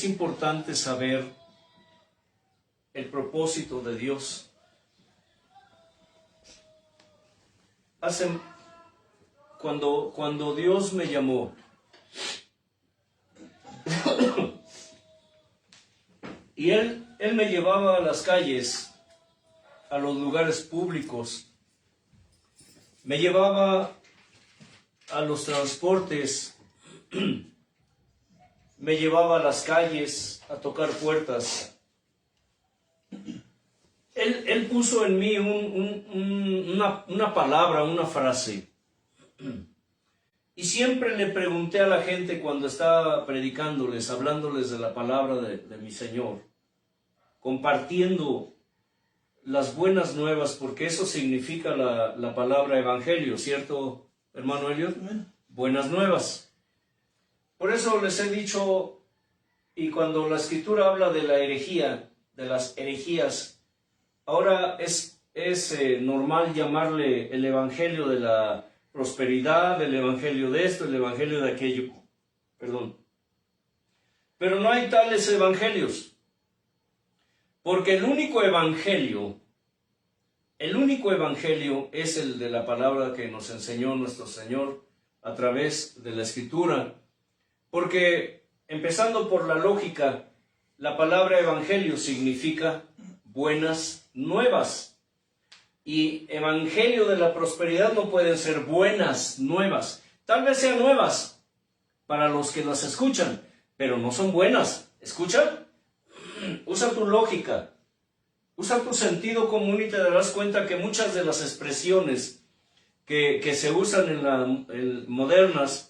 es importante saber el propósito de Dios. Cuando Dios me llamó, y Él me llevaba a las calles, a los lugares públicos, me llevaba a los transportes, me llevaba a las calles a tocar puertas. Él puso en mí una palabra, una frase. Y siempre le pregunté a la gente cuando estaba predicándoles, hablándoles de la palabra de mi Señor, compartiendo las buenas nuevas, porque eso significa la palabra evangelio, ¿cierto, hermano Elliot? Buenas nuevas. Por eso les he dicho, y cuando la Escritura habla de la herejía, de las herejías, ahora es normal llamarle el evangelio de la prosperidad, el evangelio de esto, el evangelio de aquello. Perdón. Pero no hay tales evangelios. Porque el único evangelio es el de la palabra que nos enseñó nuestro Señor a través de la Escritura. Porque, empezando por la lógica, la palabra evangelio significa buenas nuevas. Y evangelio de la prosperidad no pueden ser buenas nuevas. Tal vez sean nuevas para los que las escuchan, pero no son buenas. ¿Escuchan? Usa tu lógica, usa tu sentido común y te darás cuenta que muchas de las expresiones que se usan en modernas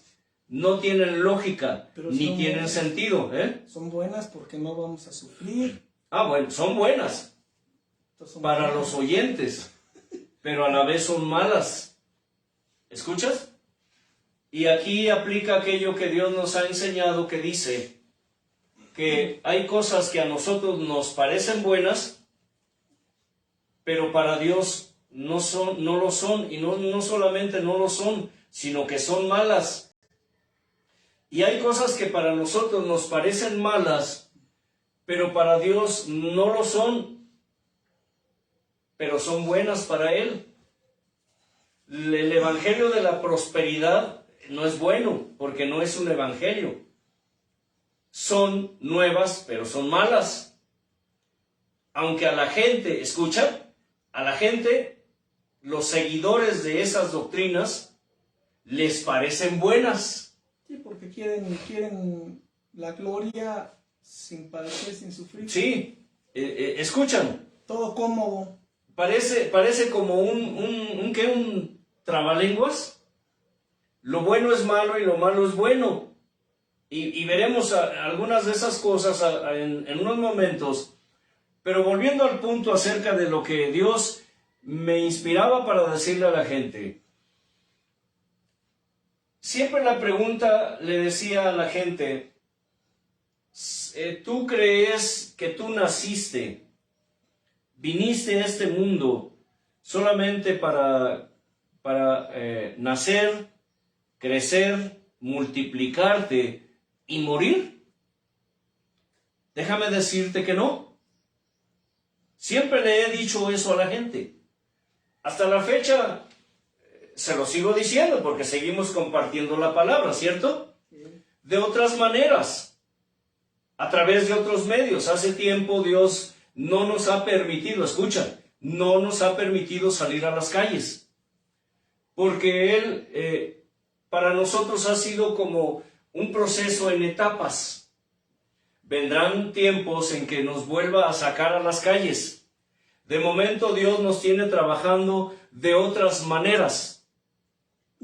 no tienen lógica, pero ni tienen sentido. Son buenas porque no vamos a sufrir. Bueno, son buenas para los oyentes, pero a la vez son malas. ¿Escuchas? Y aquí aplica aquello que Dios nos ha enseñado, que dice que hay cosas que a nosotros nos parecen buenas, pero para Dios no lo son, y no solamente no lo son, sino que son malas. Y hay cosas que para nosotros nos parecen malas, pero para Dios no lo son, pero son buenas para Él. El evangelio de la prosperidad no es bueno, porque no es un evangelio. Son nuevas, pero son malas. Aunque a la gente, escucha, a la gente, los seguidores de esas doctrinas, les parecen buenas. Sí, porque quieren la gloria sin padecer, sin sufrir. Sí, escuchan. Todo cómodo. Parece como un trabalenguas. Lo bueno es malo y lo malo es bueno. Y veremos algunas de esas cosas en unos momentos. Pero volviendo al punto acerca de lo que Dios me inspiraba para decirle a la gente. Siempre la pregunta le decía a la gente, ¿tú crees que tú viniste a este mundo solamente para nacer, crecer, multiplicarte y morir? Déjame decirte que no. Siempre le he dicho eso a la gente. Hasta la fecha se lo sigo diciendo porque seguimos compartiendo la palabra, ¿cierto? De otras maneras, a través de otros medios. Hace tiempo Dios no nos ha permitido, escucha, no nos ha permitido salir a las calles. Porque Él, para nosotros ha sido como un proceso en etapas. Vendrán tiempos en que nos vuelva a sacar a las calles. De momento Dios nos tiene trabajando de otras maneras.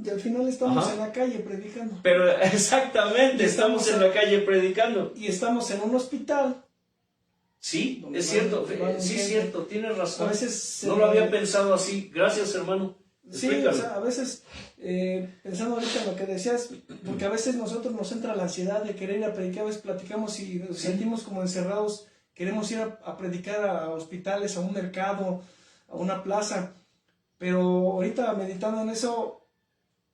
Y al final estamos en la calle predicando. Pero exactamente, estamos en la calle predicando. Y estamos en un hospital. Sí, es cierto, sí es cierto, tienes razón. A veces, no lo había pensado así. Gracias, hermano. Sí, o sea, a veces, pensando ahorita en lo que decías, porque a veces nosotros nos entra la ansiedad de querer ir a predicar, a veces platicamos y nos sentimos como encerrados, queremos ir a predicar a hospitales, a un mercado, a una plaza, pero ahorita meditando en eso,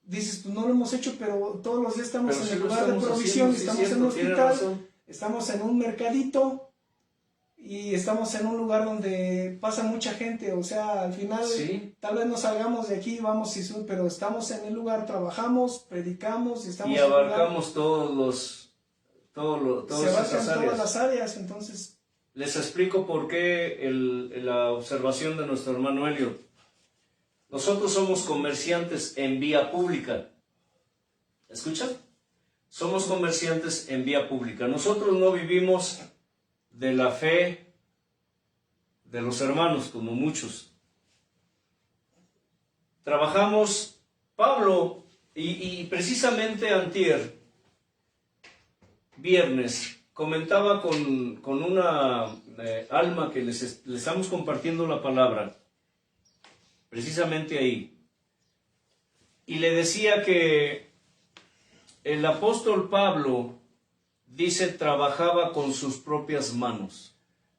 dices, pues no lo hemos hecho, pero todos los días estamos en el lugar de provisión, estamos en un hospital, estamos en un mercadito y estamos en un lugar donde pasa mucha gente, o sea, al final Sí. tal vez no salgamos de aquí, vamos, pero estamos en el lugar, trabajamos, predicamos y estamos Y en un lugar, abarcamos todas se esas abarcan todas áreas. las áreas, entonces, Les explico por qué la observación de nuestro hermano Elliot. Nosotros somos comerciantes en vía pública. ¿Escuchan? Somos comerciantes en vía pública. Nosotros no vivimos de la fe de los hermanos, como muchos. Trabajamos, Pablo, y precisamente antier, viernes, comentaba con una alma que les estamos compartiendo la palabra, precisamente ahí, y le decía que el apóstol Pablo, dice, trabajaba con sus propias manos.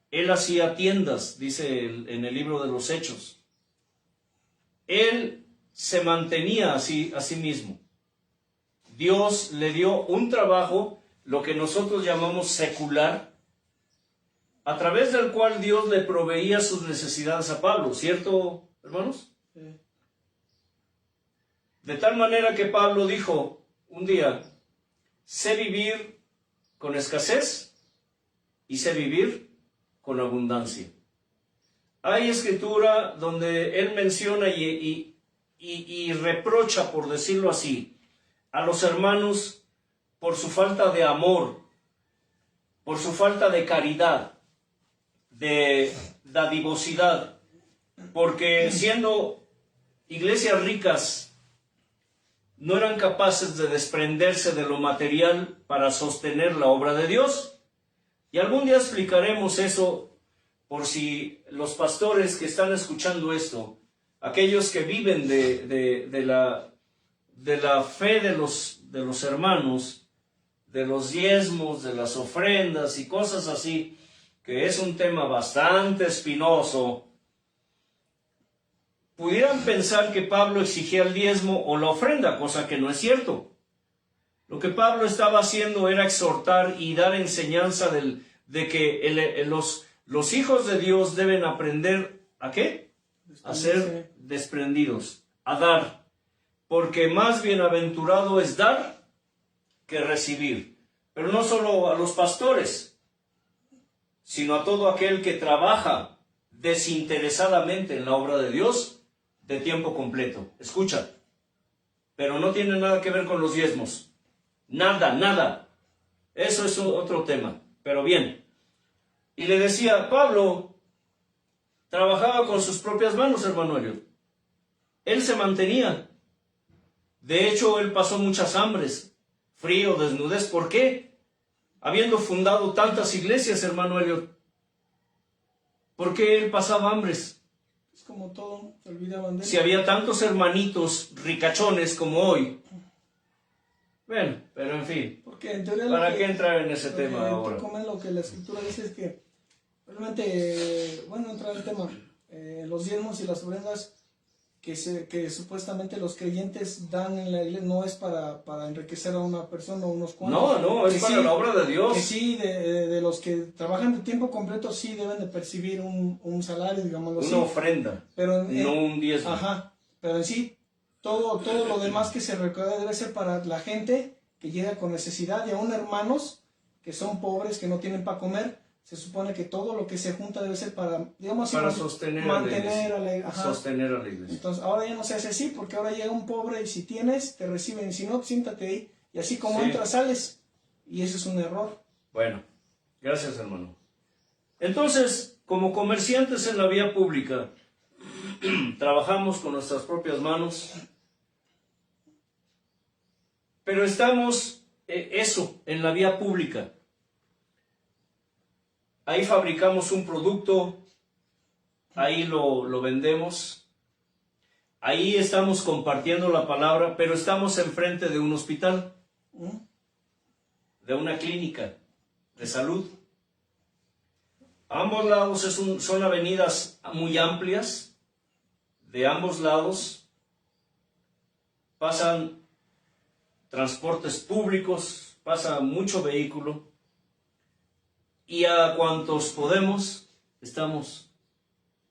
Él hacía tiendas, dice en el libro de los Hechos. Él se mantenía a sí mismo. Dios le dio un trabajo, lo que nosotros llamamos secular, a través del cual Dios le proveía sus necesidades a Pablo, ¿cierto, hermanos? De tal manera que Pablo dijo un día, sé vivir con escasez y sé vivir con abundancia. Hay escritura donde él menciona y reprocha, por decirlo así, a los hermanos por su falta de amor, por su falta de caridad, de dadivosidad, porque siendo iglesias ricas, no eran capaces de desprenderse de lo material para sostener la obra de Dios. Y algún día explicaremos eso, por si los pastores que están escuchando esto, aquellos que viven de la fe de los hermanos, de los diezmos, de las ofrendas y cosas así, que es un tema bastante espinoso, pudieran pensar que Pablo exigía el diezmo o la ofrenda, cosa que no es cierto. Lo que Pablo estaba haciendo era exhortar y dar enseñanza de que los hijos de Dios deben aprender ¿a qué? A ser desprendidos, a dar, porque más bienaventurado es dar que recibir. Pero no solo a los pastores, sino a todo aquel que trabaja desinteresadamente en la obra de Dios de tiempo completo. Escucha, pero no tiene nada que ver con los diezmos. Nada. Eso es otro tema. Pero bien. Y le decía, Pablo trabajaba con sus propias manos, hermano Elliot. Él se mantenía. De hecho, él pasó muchas hambres, frío, desnudez. ¿Por qué? Habiendo fundado tantas iglesias, hermano Elliot, ¿por qué él pasaba hambres? es como todo, se olvidaban de él. Si había tantos hermanitos ricachones como hoy. Bueno, pero en fin. Porque en teoría ¿Para qué entrar en ese tema ahora? Lo que la escritura dice es que realmente, bueno, entrar en el tema, los diezmos y las ofrendas que supuestamente los creyentes dan en la iglesia no es para enriquecer a una persona o unos cuantos. No, es para la obra de Dios. Que sí, de los que trabajan de tiempo completo sí deben de percibir un salario, digámoslo así. Una ofrenda, Pero no un diezmo. Ajá, pero en sí, todo lo demás que se recauda debe ser para la gente que llega con necesidad y aún hermanos que son pobres, que no tienen para comer. Se supone que todo lo que se junta debe ser para, digamos así, para sostener mantener a la iglesia. Sostener a la iglesia. Entonces, ahora ya no se hace así, porque ahora llega un pobre y si tienes, te reciben. Si no, siéntate ahí. Y así como entras, sales. Y eso es un error. Bueno, gracias, hermano. Entonces, como comerciantes en la vía pública, trabajamos con nuestras propias manos, pero estamos, en la vía pública. Ahí fabricamos un producto, ahí lo vendemos, ahí estamos compartiendo la palabra, pero estamos enfrente de un hospital, de una clínica de salud. A ambos lados son avenidas muy amplias, de ambos lados pasan transportes públicos, pasa mucho vehículo. y a cuantos podemos, estamos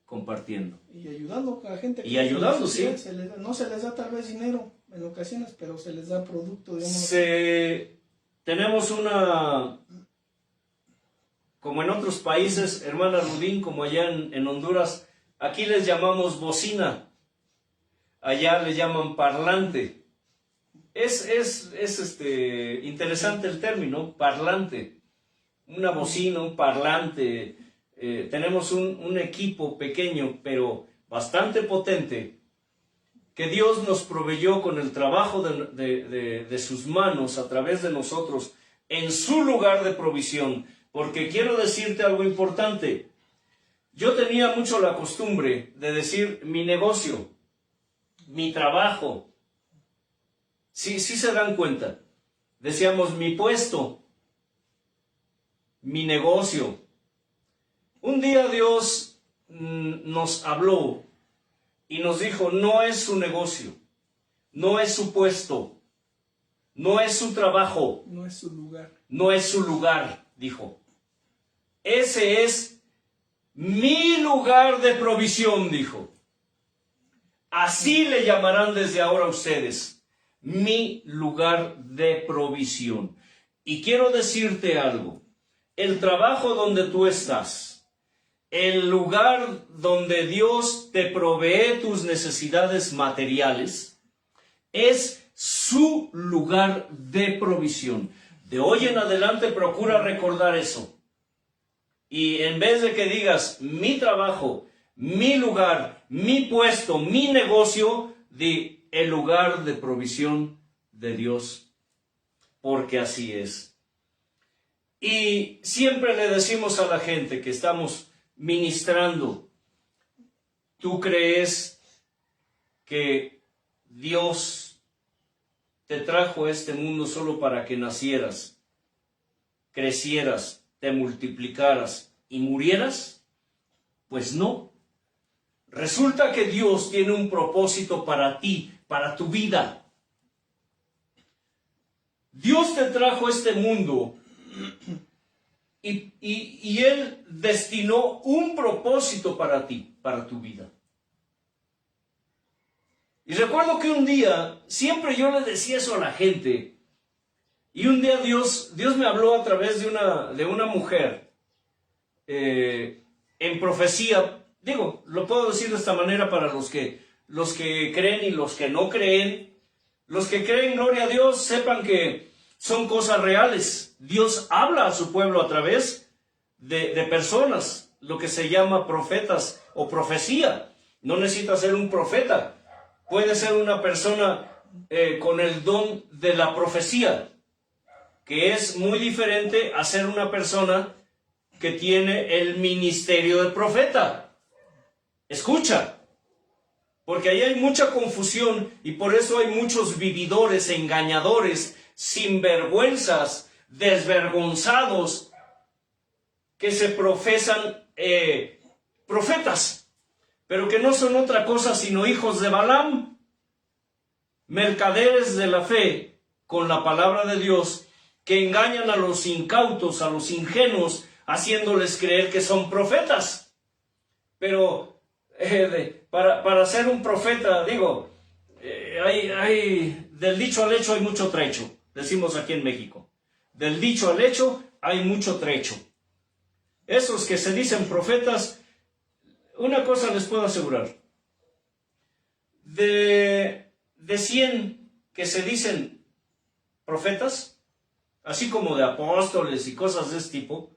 compartiendo. Y ayudando a la gente. Y ayudando, sí. No se les da tal vez dinero en ocasiones, pero se les da producto, digamos. Tenemos una, como en otros países, hermana Rudín, como allá en Honduras, aquí les llamamos bocina, allá le llaman parlante. Es interesante el término, parlante. Una bocina, un parlante. Tenemos un equipo pequeño, pero bastante potente, que Dios nos proveyó con el trabajo de sus manos a través de nosotros en su lugar de provisión. Porque quiero decirte algo importante. Yo tenía mucho la costumbre de decir mi negocio, mi trabajo. Sí se dan cuenta. Decíamos mi puesto, mi negocio. Un día Dios nos habló y nos dijo, no es su negocio, no es su puesto, no es su trabajo. No es su lugar. No es su lugar, dijo. Ese es mi lugar de provisión, dijo. Así le llamarán desde ahora a ustedes, mi lugar de provisión. Y quiero decirte algo, el trabajo donde tú estás, el lugar donde Dios te provee tus necesidades materiales, es su lugar de provisión. De hoy en adelante procura recordar eso. Y en vez de que digas mi trabajo, mi lugar, mi puesto, mi negocio, di el lugar de provisión de Dios, porque así es. Y siempre le decimos a la gente que estamos ministrando, ¿tú crees que Dios te trajo a este mundo solo para que nacieras, crecieras, te multiplicaras y murieras? Pues no. Resulta que Dios tiene un propósito para ti, para tu vida. Dios te trajo a este mundo y Él destinó un propósito para ti, para tu vida. Y recuerdo que un día, siempre yo le decía eso a la gente, y un día Dios me habló a través de una mujer en profecía. Digo, lo puedo decir de esta manera para los que creen y los que no creen. Los que creen, gloria a Dios, sepan que son cosas reales. Dios habla a su pueblo a través de personas, lo que se llama profetas o profecía. No necesita ser un profeta. Puede ser una persona con el don de la profecía, que es muy diferente a ser una persona que tiene el ministerio de profeta. Escucha, porque ahí hay mucha confusión y por eso hay muchos vividores, engañadores, sinvergüenzas, desvergonzados, que se profesan profetas, pero que no son otra cosa sino hijos de Balaam, mercaderes de la fe con la palabra de Dios, que engañan a los incautos, a los ingenuos, haciéndoles creer que son profetas. Pero para ser un profeta, digo, del dicho al hecho hay mucho trecho, decimos aquí en México. Del dicho al hecho hay mucho trecho. Esos que se dicen profetas, una cosa les puedo asegurar. De 100 que se dicen profetas, así como de apóstoles y cosas de este tipo,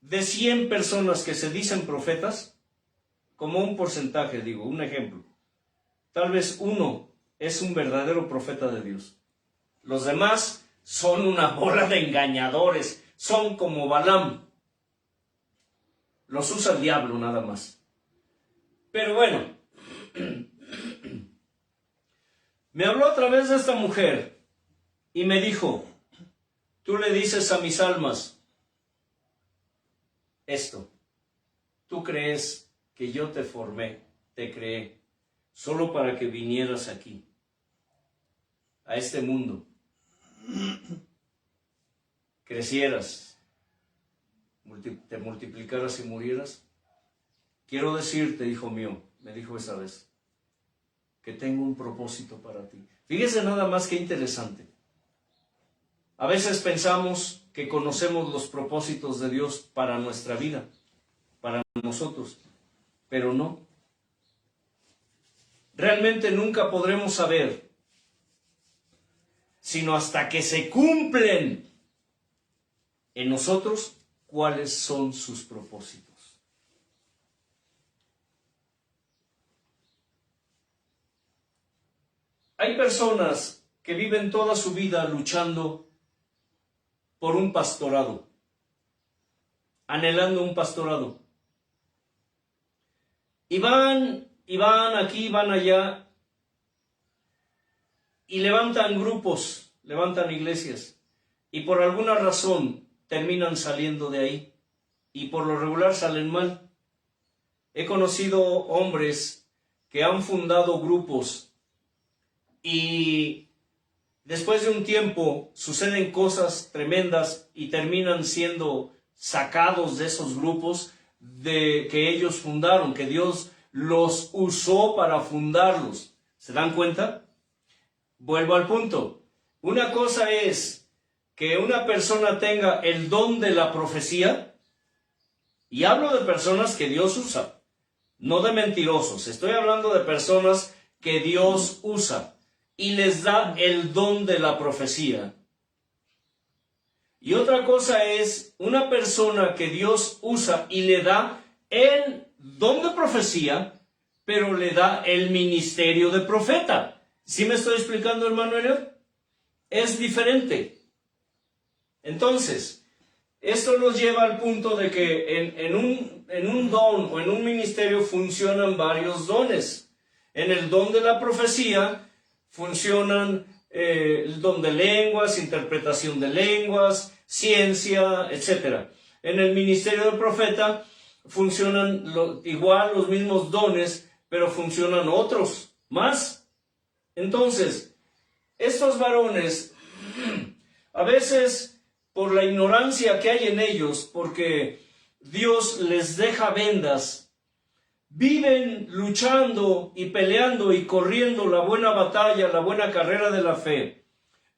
de 100 personas que se dicen profetas, como un porcentaje, digo, un ejemplo, tal vez uno es un verdadero profeta de Dios. Los demás son una bola de engañadores, son como Balaam. Los usa el diablo nada más. Pero bueno, me habló a través de esta mujer y me dijo, tú le dices a mis almas esto, tú crees que yo te formé, te creé, solo para que vinieras aquí, a este mundo, crecieras, te multiplicaras y murieras? Quiero decirte, hijo mío, me dijo esa vez, que tengo un propósito para ti. Fíjese nada más que interesante. A veces pensamos que conocemos los propósitos de Dios para nuestra vida, para nosotros, pero no. Realmente nunca podremos saber, sino hasta que se cumplen en nosotros cuáles son sus propósitos. Hay personas que viven toda su vida luchando por un pastorado, anhelando un pastorado. Y van aquí, van allá, y levantan grupos, levantan iglesias, y por alguna razón terminan saliendo de ahí, y por lo regular salen mal. He conocido hombres que han fundado grupos, y después de un tiempo suceden cosas tremendas y terminan siendo sacados de esos grupos que ellos fundaron, que Dios los usó para fundarlos. ¿Se dan cuenta? Vuelvo al punto. Una cosa es que una persona tenga el don de la profecía, y hablo de personas que Dios usa, no de mentirosos. Estoy hablando de personas que Dios usa y les da el don de la profecía. Y otra cosa es una persona que Dios usa y le da el don de profecía, pero le da el ministerio de profeta. ¿Sí me estoy explicando, hermano Elliot? Es diferente. Entonces, esto nos lleva al punto de que en un don o en un ministerio funcionan varios dones. En el don de la profecía funcionan el don de lenguas, interpretación de lenguas, ciencia, etc. En el ministerio del profeta funcionan igual los mismos dones, pero funcionan otros más. Entonces, estos varones, a veces por la ignorancia que hay en ellos, porque Dios les deja vendas, viven luchando y peleando y corriendo la buena batalla, la buena carrera de la fe,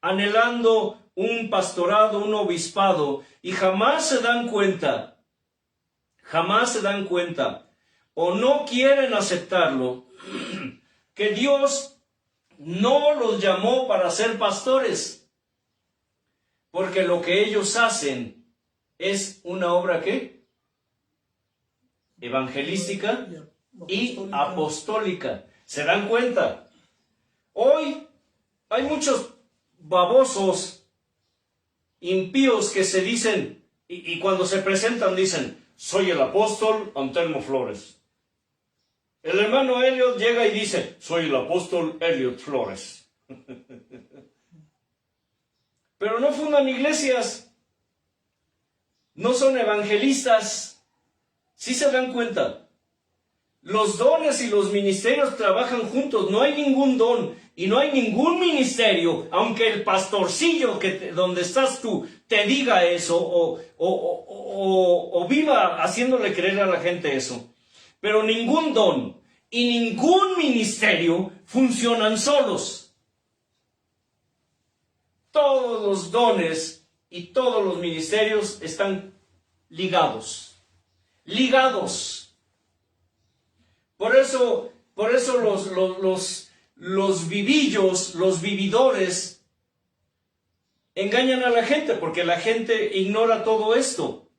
anhelando un pastorado, un obispado, y jamás se dan cuenta, o no quieren aceptarlo, que Dios no los llamó para ser pastores, porque lo que ellos hacen es una obra ¿qué? Evangelística y apostólica. ¿Se dan cuenta? Hoy hay muchos babosos, impíos que se dicen, y cuando se presentan dicen, soy el apóstol Antelmo Flores. El hermano Elliot llega y dice, soy el apóstol Elliot Flores. Pero no fundan iglesias, no son evangelistas. ¿Sí se dan cuenta? Los dones y los ministerios trabajan juntos. No hay ningún don y no hay ningún ministerio, aunque el pastorcillo donde estás tú te diga eso o viva haciéndole creer a la gente eso. Pero ningún don y ningún ministerio funcionan solos. Todos los dones y todos los ministerios están ligados. Por eso los vivillos, los vividores, engañan a la gente, porque la gente ignora todo esto.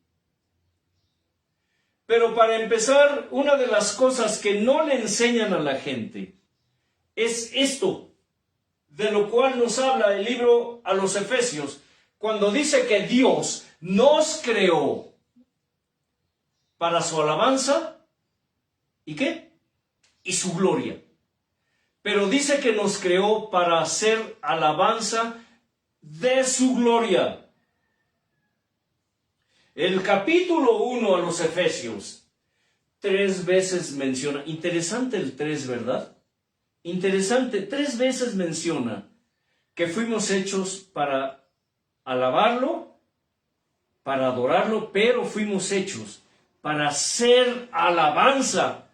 Pero para empezar, una de las cosas que no le enseñan a la gente es esto, de lo cual nos habla el libro a los Efesios, cuando dice que Dios nos creó para su alabanza, ¿y qué? Y su gloria. Pero dice que nos creó para hacer alabanza de su gloria. El capítulo 1 a los Efesios, 3 veces menciona, interesante el 3, ¿verdad? Interesante, 3 veces menciona que fuimos hechos para alabarlo, para adorarlo, pero fuimos hechos para hacer alabanza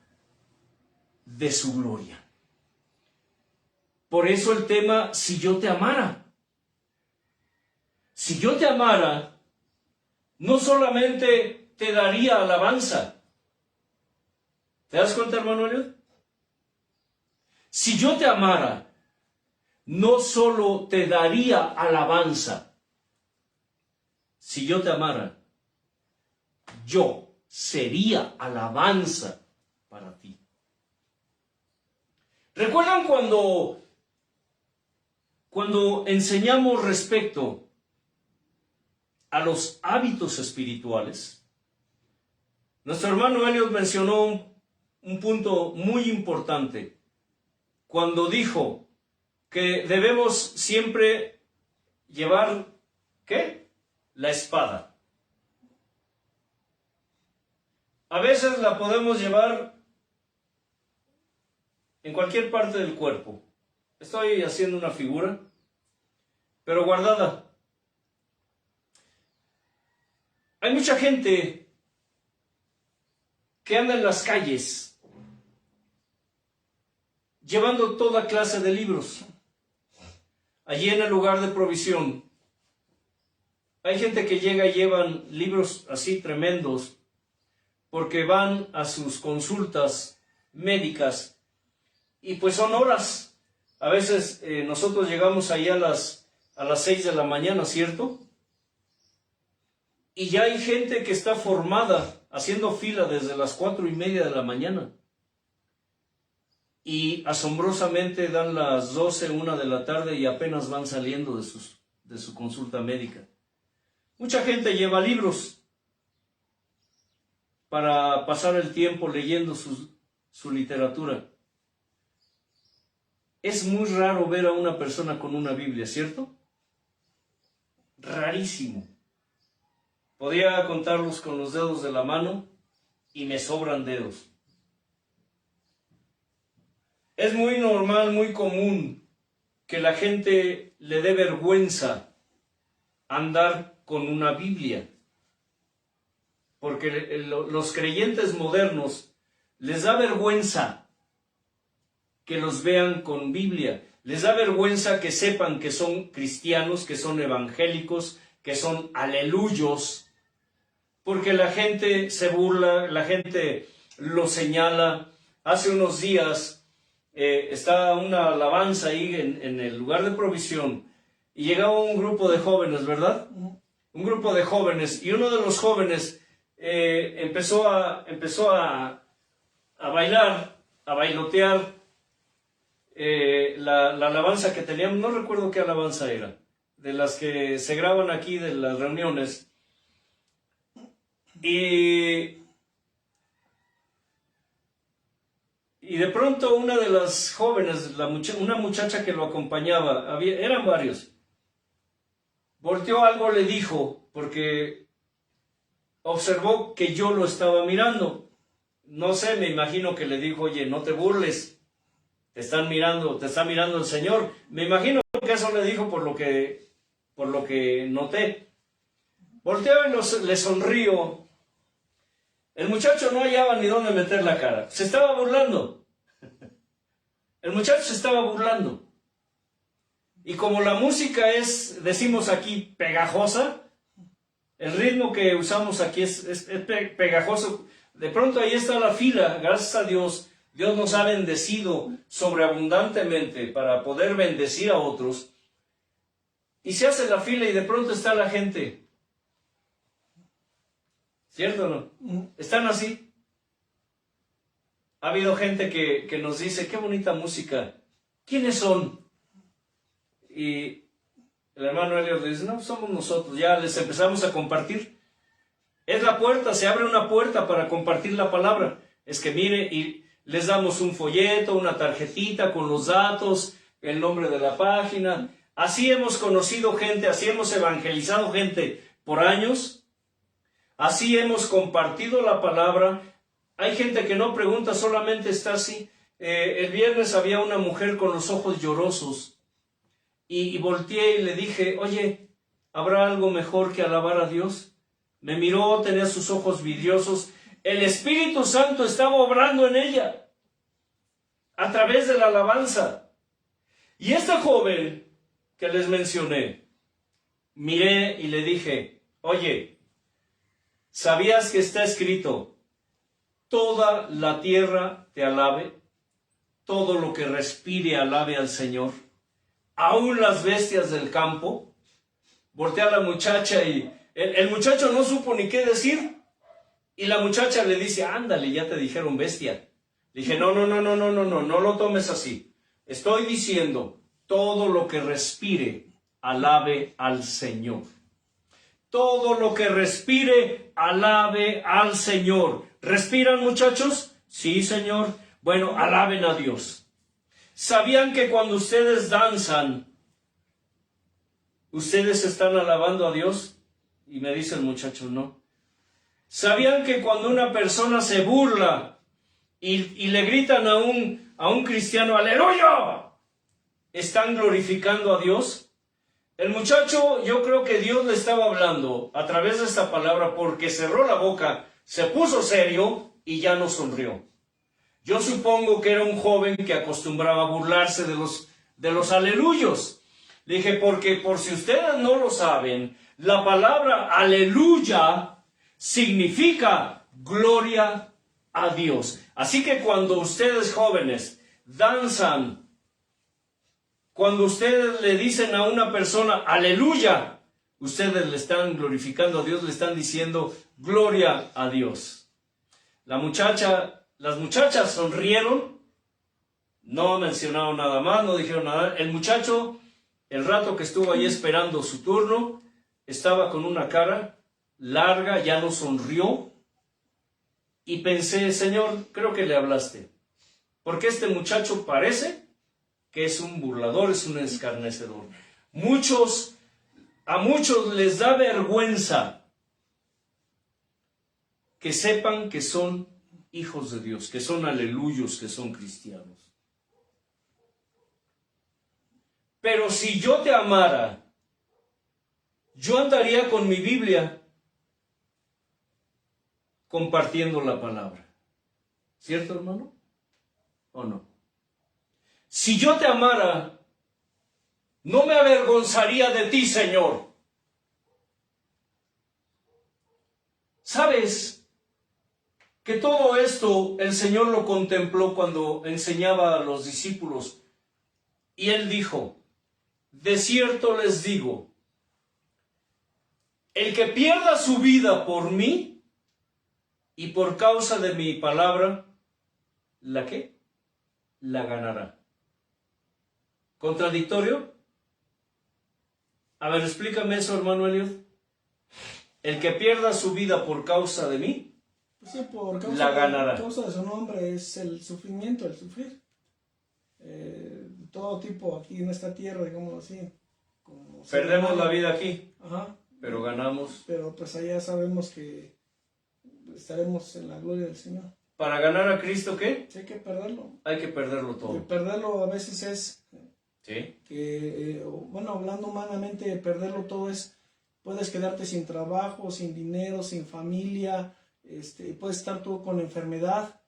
de su gloria. Por eso el tema, si yo te amara. Si yo te amara, no solamente te daría alabanza. ¿Te das cuenta, hermano Eliud? Si yo te amara, no solo te daría alabanza. Si yo te amara, yo sería alabanza para ti. ¿Recuerdan cuando enseñamos respecto a los hábitos espirituales? Nuestro hermano Eliud mencionó un punto muy importante cuando dijo que debemos siempre llevar, ¿qué? La espada. A veces la podemos llevar en cualquier parte del cuerpo. Estoy haciendo una figura, pero guardada. Hay mucha gente que anda en las calles llevando toda clase de libros. Allí en el lugar de provisión hay gente que llega y llevan libros así tremendos porque van a sus consultas médicas y pues son horas. A veces nosotros llegamos ahí a las 6 de la mañana, ¿cierto? Y ya hay gente que está formada haciendo fila desde las 4:30 de la mañana. Y asombrosamente dan las 12, 1 de la tarde y apenas van saliendo de su consulta médica. Mucha gente lleva libros para pasar el tiempo leyendo su literatura. Es muy raro ver a una persona con una Biblia, ¿cierto? Rarísimo. Podría contarlos con los dedos de la mano y me sobran dedos. Es muy normal, muy común que la gente le dé vergüenza andar con una Biblia. Porque los creyentes modernos les da vergüenza que los vean con Biblia. Les da vergüenza que sepan que son cristianos, que son evangélicos, que son aleluyos. Porque la gente se burla, la gente lo señala. Hace unos días está una alabanza ahí en el lugar de provisión y llegaba un grupo de jóvenes, ¿verdad? Un grupo de jóvenes y uno de los jóvenes empezó a bailar, a bailotear la alabanza que teníamos. No recuerdo qué alabanza era, de las que se graban aquí de las reuniones. Y de pronto una de las jóvenes, una muchacha que lo acompañaba, eran varios, volteó algo, le dijo, porque observó que yo lo estaba mirando. No sé, me imagino que le dijo, oye, no te burles, te está mirando el Señor. Me imagino que eso le dijo por lo que noté. Volteó y le sonrió. El muchacho no hallaba ni dónde meter la cara. Se estaba burlando. El muchacho se estaba burlando. Y como la música es, decimos aquí, pegajosa, el ritmo que usamos aquí es pegajoso. De pronto ahí está la fila. Gracias a Dios, Dios nos ha bendecido sobreabundantemente para poder bendecir a otros. Y se hace la fila y de pronto está la gente. ¿Cierto o no? Están así. Ha habido gente que nos dice, qué bonita música. ¿Quiénes son? Y el hermano Eliud le dice, no, somos nosotros. Ya les empezamos a compartir. Es la puerta, se abre una puerta para compartir la palabra. Es que mire, y les damos un folleto, una tarjetita con los datos, el nombre de la página. Así hemos conocido gente, así hemos evangelizado gente por años. Así hemos compartido la palabra. Hay gente que no pregunta, solamente está así. El viernes había una mujer con los ojos llorosos y volteé y le dije, oye, ¿habrá algo mejor que alabar a Dios? Me miró, tenía sus ojos vidriosos. El Espíritu Santo estaba obrando en ella a través de la alabanza. Y esta joven que les mencioné, miré y le dije, oye, ¿sabías que está escrito, toda la tierra te alabe, todo lo que respire alabe al Señor, aún las bestias del campo? Voltea a la muchacha y el muchacho no supo ni qué decir. Y la muchacha le dice, ándale, ya te dijeron bestia. Le dije, no lo tomes así. Estoy diciendo, todo lo que respire, alabe al Señor. Todo lo que respire, alabe al Señor. ¿Respiran, muchachos? Sí, Señor. Bueno, alaben a Dios. ¿Sabían que cuando ustedes danzan, ustedes están alabando a Dios? Y me dice el muchacho, no. ¿Sabían que cuando una persona se burla y le gritan a un cristiano, aleluya, están glorificando a Dios? El muchacho, yo creo que Dios le estaba hablando a través de esta palabra porque cerró la boca, se puso serio y ya no sonrió. Yo supongo que era un joven que acostumbraba a burlarse de los aleluyos. Le dije, porque por si ustedes no lo saben, la palabra aleluya significa gloria a Dios. Así que cuando ustedes jóvenes danzan, cuando ustedes le dicen a una persona aleluya, ustedes le están glorificando a Dios, le están diciendo gloria a Dios. Las muchachas sonrieron, no mencionaron nada más, no dijeron nada. El muchacho, el rato que estuvo ahí esperando su turno, estaba con una cara larga, ya no sonrió. Y pensé, Señor, creo que le hablaste. Porque este muchacho parece que es un burlador, es un escarnecedor. A muchos les da vergüenza que sepan que son hijos de Dios, que son aleluyos, que son cristianos. Pero si yo te amara, yo andaría con mi Biblia compartiendo la palabra. ¿Cierto, hermano? ¿O no? Si yo te amara, no me avergonzaría de ti, Señor. ¿Sabes que todo esto el Señor lo contempló cuando enseñaba a los discípulos? Y Él dijo, de cierto les digo, el que pierda su vida por mí y por causa de mi palabra, ¿la qué? La ganará. ¿Contradictorio? A ver, explícame eso, hermano Elliot. El que pierda su vida por causa de mí, sí, por causa la ganará. Por causa de su nombre es el sufrimiento, el sufrir. Todo tipo aquí en esta tierra, digamos así. Perdemos la vida aquí, ajá, pero ganamos. Pero pues allá sabemos que estaremos en la gloria del Señor. ¿Para ganar a Cristo qué? Sí, hay que perderlo. Hay que perderlo todo. Perderlo a veces es... ¿Sí? Que, bueno, hablando humanamente, perderlo todo es... Puedes quedarte sin trabajo, sin dinero, sin familia, puedes estar tú con enfermedad,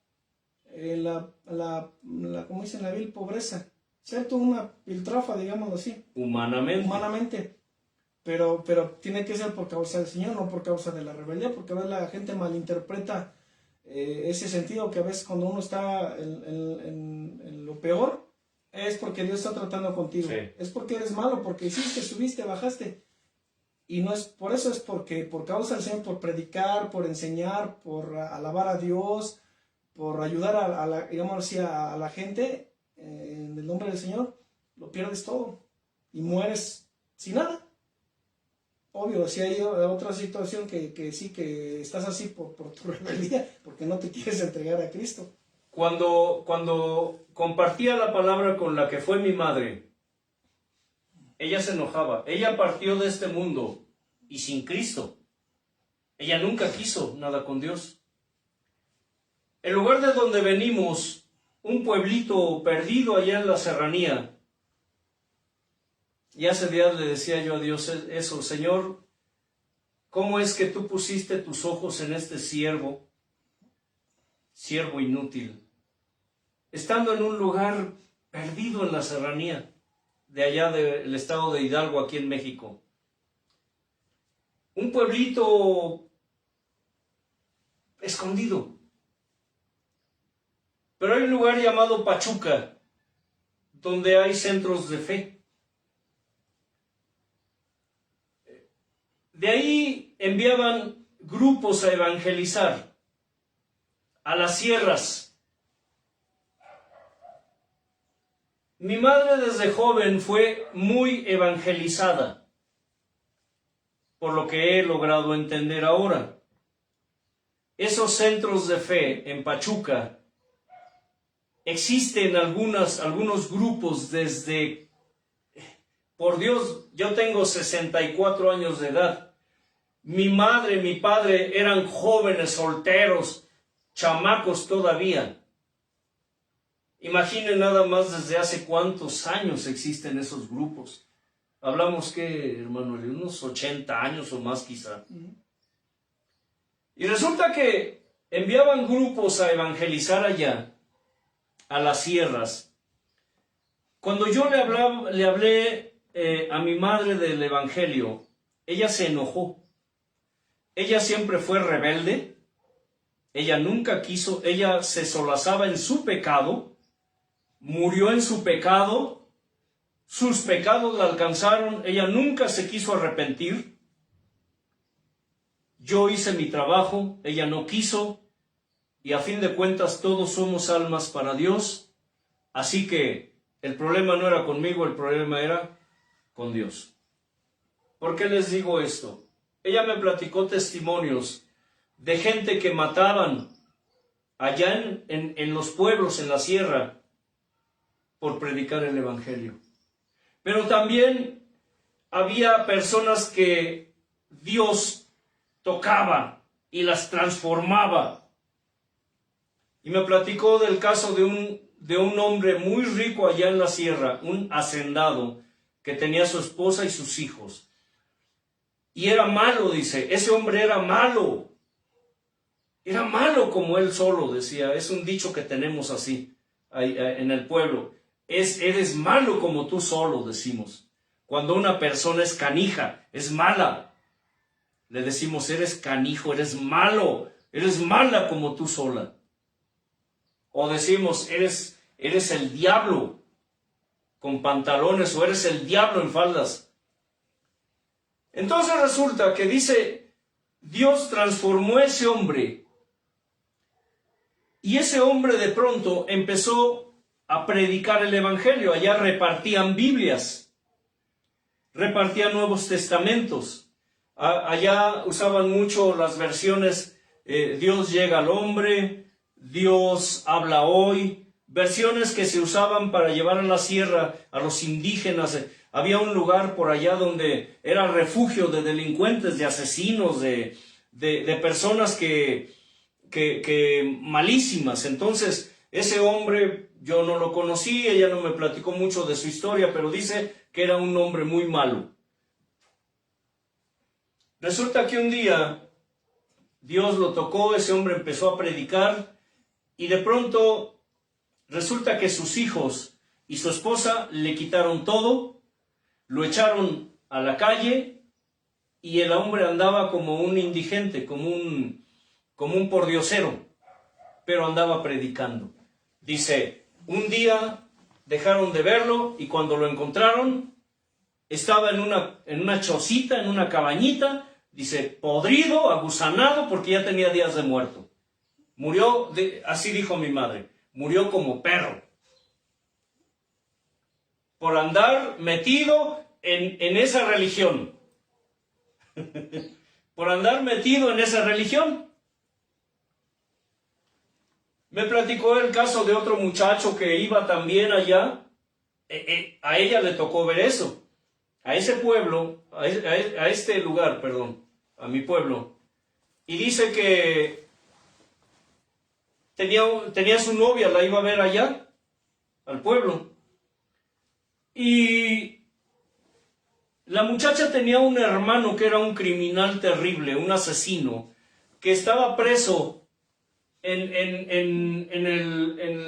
como dicen la vil pobreza, ser tú una piltrafa, digámoslo así. Humanamente. Pero tiene que ser por causa del Señor, no por causa de la rebeldía, porque a veces la gente malinterpreta ese sentido, que a veces cuando uno está en lo peor, es porque Dios está tratando contigo. Sí. Es porque eres malo, porque hiciste, subiste, bajaste. Y no es por eso, es porque por causa del Señor, por predicar, por enseñar, por alabar a Dios, por ayudar a la gente en el nombre del Señor, lo pierdes todo y mueres sin nada. Obvio, si hay otra situación que sí, que estás así por tu rebeldía, porque no te quieres entregar a Cristo. Cuando compartía la palabra con la que fue mi madre, ella se enojaba. Ella partió de este mundo y sin Cristo. Ella nunca quiso nada con Dios. El lugar de donde venimos, un pueblito perdido allá en la serranía, y hace días le decía yo a Dios eso, Señor, ¿cómo es que tú pusiste tus ojos en este siervo inútil, estando en un lugar perdido en la serranía de allá del estado de Hidalgo, aquí en México? Un pueblito escondido. Pero hay un lugar llamado Pachuca, donde hay centros de fe. De ahí enviaban grupos a evangelizar a las sierras. Mi madre desde joven fue muy evangelizada, por lo que he logrado entender ahora. Esos centros de fe en Pachuca, existen algunos grupos desde, por Dios, yo tengo 64 años de edad. Mi madre, mi padre eran jóvenes, solteros, chamacos todavía. Imaginen nada más desde hace cuántos años existen esos grupos. Hablamos que, hermano, de unos 80 años o más quizá. Y resulta que enviaban grupos a evangelizar allá, a las sierras. Cuando yo le hablé a mi madre del evangelio, ella se enojó. Ella siempre fue rebelde. Ella nunca quiso, ella se solazaba en su pecado, murió en su pecado, sus pecados la alcanzaron, ella nunca se quiso arrepentir. Yo hice mi trabajo, ella no quiso, y a fin de cuentas todos somos almas para Dios, así que el problema no era conmigo, el problema era con Dios. ¿Por qué les digo esto? Ella me platicó testimonios de gente que mataban allá en los pueblos, en la sierra, por predicar el evangelio. Pero también había personas que Dios tocaba y las transformaba. Y me platicó del caso de un hombre muy rico allá en la sierra, un hacendado, que tenía a su esposa y sus hijos. Y era malo, dice, ese hombre era malo. Era malo como él solo, decía. Es un dicho que tenemos así en el pueblo. Eres malo como tú solo, decimos. Cuando una persona es canija, es mala, le decimos, eres canijo, eres malo, eres mala como tú sola. O decimos, eres el diablo con pantalones, o eres el diablo en faldas. Entonces resulta que dice, Dios transformó a ese hombre, y ese hombre de pronto empezó a predicar el evangelio. Allá repartían Biblias, repartían Nuevos Testamentos. Allá usaban mucho las versiones Dios llega al hombre, Dios habla hoy, versiones que se usaban para llevar a la sierra a los indígenas. Había un lugar por allá donde era refugio de delincuentes, de asesinos, de personas que malísimas. Entonces, ese hombre, yo no lo conocí, ella no me platicó mucho de su historia, pero dice que era un hombre muy malo. Resulta que un día Dios lo tocó, ese hombre empezó a predicar, y de pronto resulta que sus hijos y su esposa le quitaron todo, lo echaron a la calle, y el hombre andaba como un indigente, como un pordiosero, pero andaba predicando. Dice, un día dejaron de verlo, y cuando lo encontraron, estaba en una chocita, en una cabañita, dice, podrido, agusanado, porque ya tenía días de muerto. Murió, así dijo mi madre, murió como perro, por andar metido en esa religión. Por andar metido en esa religión. Me platicó el caso de otro muchacho que iba también allá. A ella le tocó ver eso. A ese pueblo, a este lugar, perdón, a mi pueblo. Y dice que tenía su novia, la iba a ver allá, al pueblo. Y La muchacha tenía un hermano que era un criminal terrible, un asesino, que estaba preso en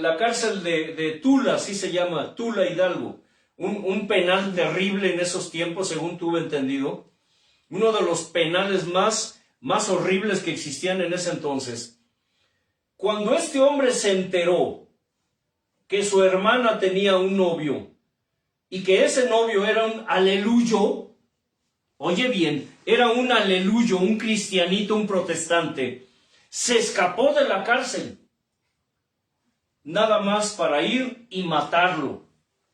la cárcel de Tula, así se llama, Tula Hidalgo. Un penal terrible en esos tiempos, según tuve entendido. Uno de los penales más horribles que existían en ese entonces. Cuando este hombre se enteró que su hermana tenía un novio y que ese novio era un aleluyo, oye bien, era un aleluyo, un cristianito, un protestante, se escapó de la cárcel, nada más para ir y matarlo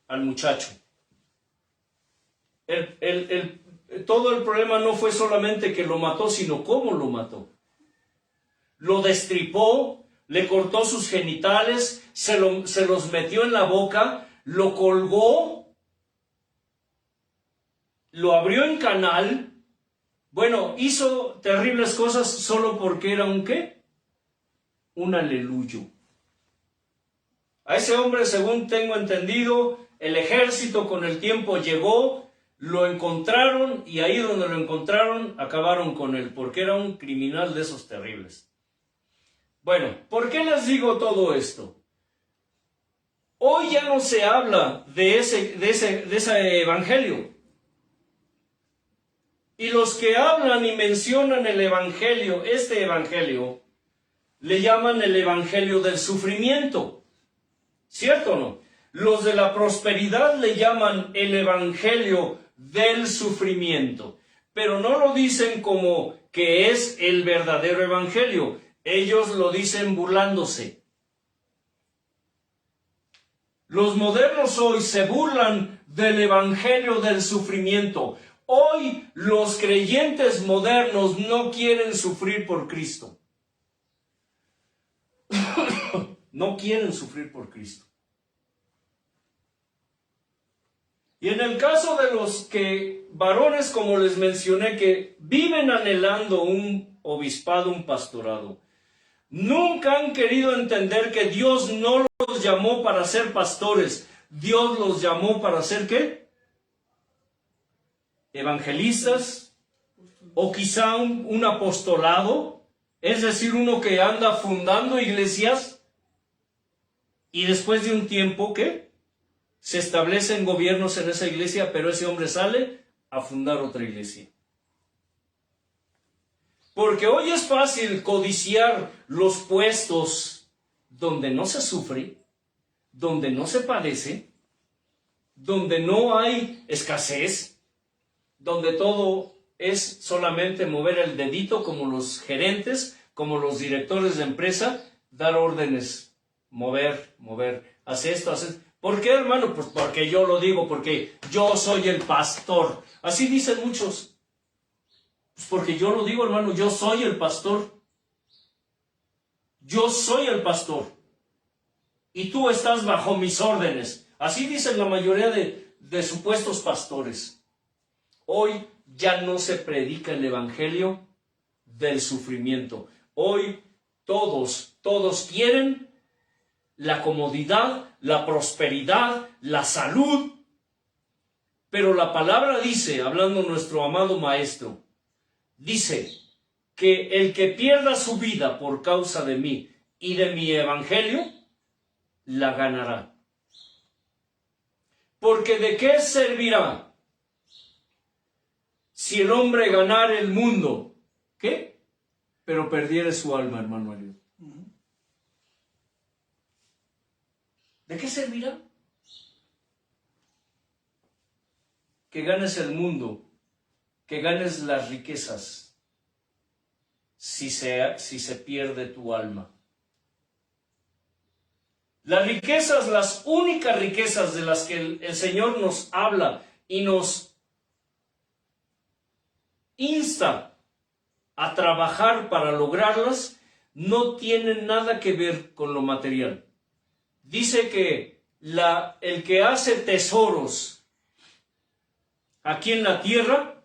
al muchacho. Todo el problema no fue solamente que lo mató, sino cómo lo mató. Lo destripó, le cortó sus genitales, se los metió en la boca, lo colgó, lo abrió en canal. Bueno, hizo terribles cosas solo porque era un ¿qué? Un aleluyo. A ese hombre, según tengo entendido, el ejército con el tiempo llegó, lo encontraron y ahí donde lo encontraron acabaron con él, porque era un criminal de esos terribles. Bueno, ¿por qué les digo todo esto? Hoy ya no se habla de ese evangelio. Y los que hablan y mencionan el evangelio, este evangelio, le llaman el evangelio del sufrimiento. ¿Cierto o no? Los de la prosperidad le llaman el evangelio del sufrimiento. Pero no lo dicen como que es el verdadero evangelio. Ellos lo dicen burlándose. Los modernos hoy se burlan del evangelio del sufrimiento. Hoy los creyentes modernos no quieren sufrir por Cristo. No quieren sufrir por Cristo. Y en el caso de los varones, como les mencioné, que viven anhelando un obispado, un pastorado, nunca han querido entender que Dios no los llamó para ser pastores. Dios los llamó para ser ¿qué? Evangelistas, o quizá un apostolado, es decir, uno que anda fundando iglesias y después de un tiempo, ¿qué? Se establecen gobiernos en esa iglesia, pero ese hombre sale a fundar otra iglesia. Porque hoy es fácil codiciar los puestos donde no se sufre, donde no se padece, donde no hay escasez, donde todo es solamente mover el dedito como los gerentes, como los directores de empresa, dar órdenes, mover, haz esto, haz esto. ¿Por qué, hermano? Pues porque yo lo digo, porque yo soy el pastor. Así dicen muchos. Pues porque yo lo digo, hermano, yo soy el pastor. Yo soy el pastor. Y tú estás bajo mis órdenes. Así dicen la mayoría de supuestos pastores. Hoy ya no se predica el evangelio del sufrimiento. Hoy todos quieren la comodidad, la prosperidad, la salud. Pero la palabra dice, hablando nuestro amado maestro, dice que el que pierda su vida por causa de mí y de mi evangelio, la ganará. Porque ¿de qué servirá si el hombre ganara el mundo? ¿Qué? Pero perdiere su alma, hermano Ariel. ¿De qué servirá? Que ganes el mundo, que ganes las riquezas, si se pierde tu alma. Las riquezas, las únicas riquezas de las que el Señor nos habla y nos insta a trabajar para lograrlas, no tienen nada que ver con lo material. Dice que el que hace tesoros aquí en la tierra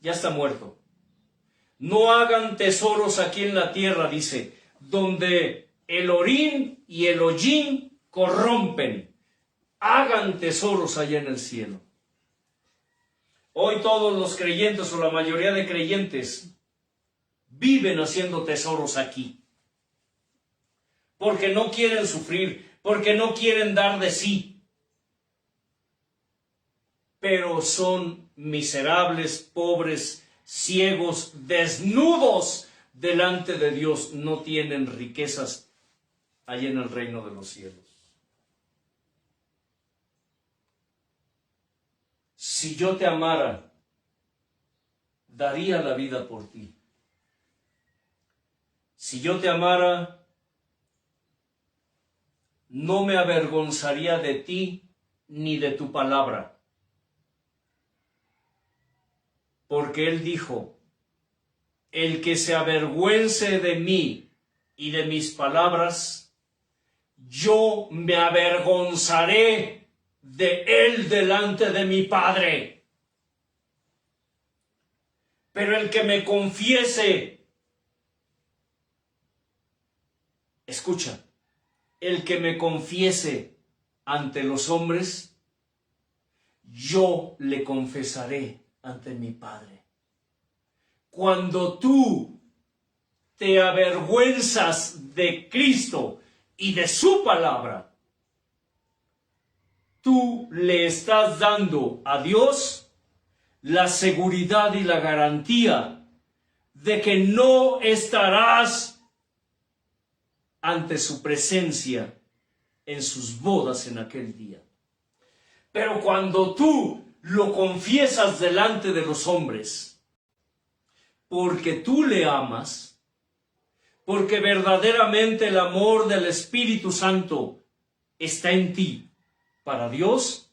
ya está muerto. No hagan tesoros aquí en la tierra, dice, donde el orín y el hollín corrompen. Hagan tesoros allá en el cielo. Hoy todos los creyentes o la mayoría de creyentes viven haciendo tesoros aquí. Porque no quieren sufrir, porque no quieren dar de sí. Pero son miserables, pobres, ciegos, desnudos delante de Dios. No tienen riquezas allí en el reino de los cielos. Si yo te amara, daría la vida por ti. Si yo te amara, no me avergonzaría de ti ni de tu palabra. Porque Él dijo, el que se avergüence de mí y de mis palabras, yo me avergonzaré de él delante de mi Padre. Pero el que me confiese, escucha, el que me confiese ante los hombres, yo le confesaré ante mi Padre. Cuando tú te avergüenzas de Cristo y de su palabra, tú le estás dando a Dios la seguridad y la garantía de que no estarás ante su presencia en sus bodas en aquel día. Pero cuando tú lo confiesas delante de los hombres, porque tú le amas, porque verdaderamente el amor del Espíritu Santo está en ti para Dios,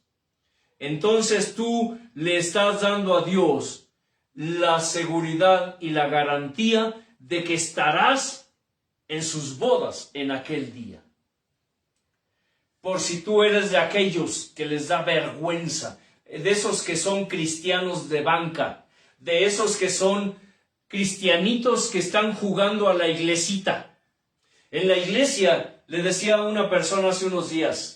entonces tú le estás dando a Dios la seguridad y la garantía de que estarás en sus bodas en aquel día. Por si tú eres de aquellos que les da vergüenza, de esos que son cristianos de banca, de esos que son cristianitos que están jugando a la iglesita. En la iglesia le decía a una persona hace unos días,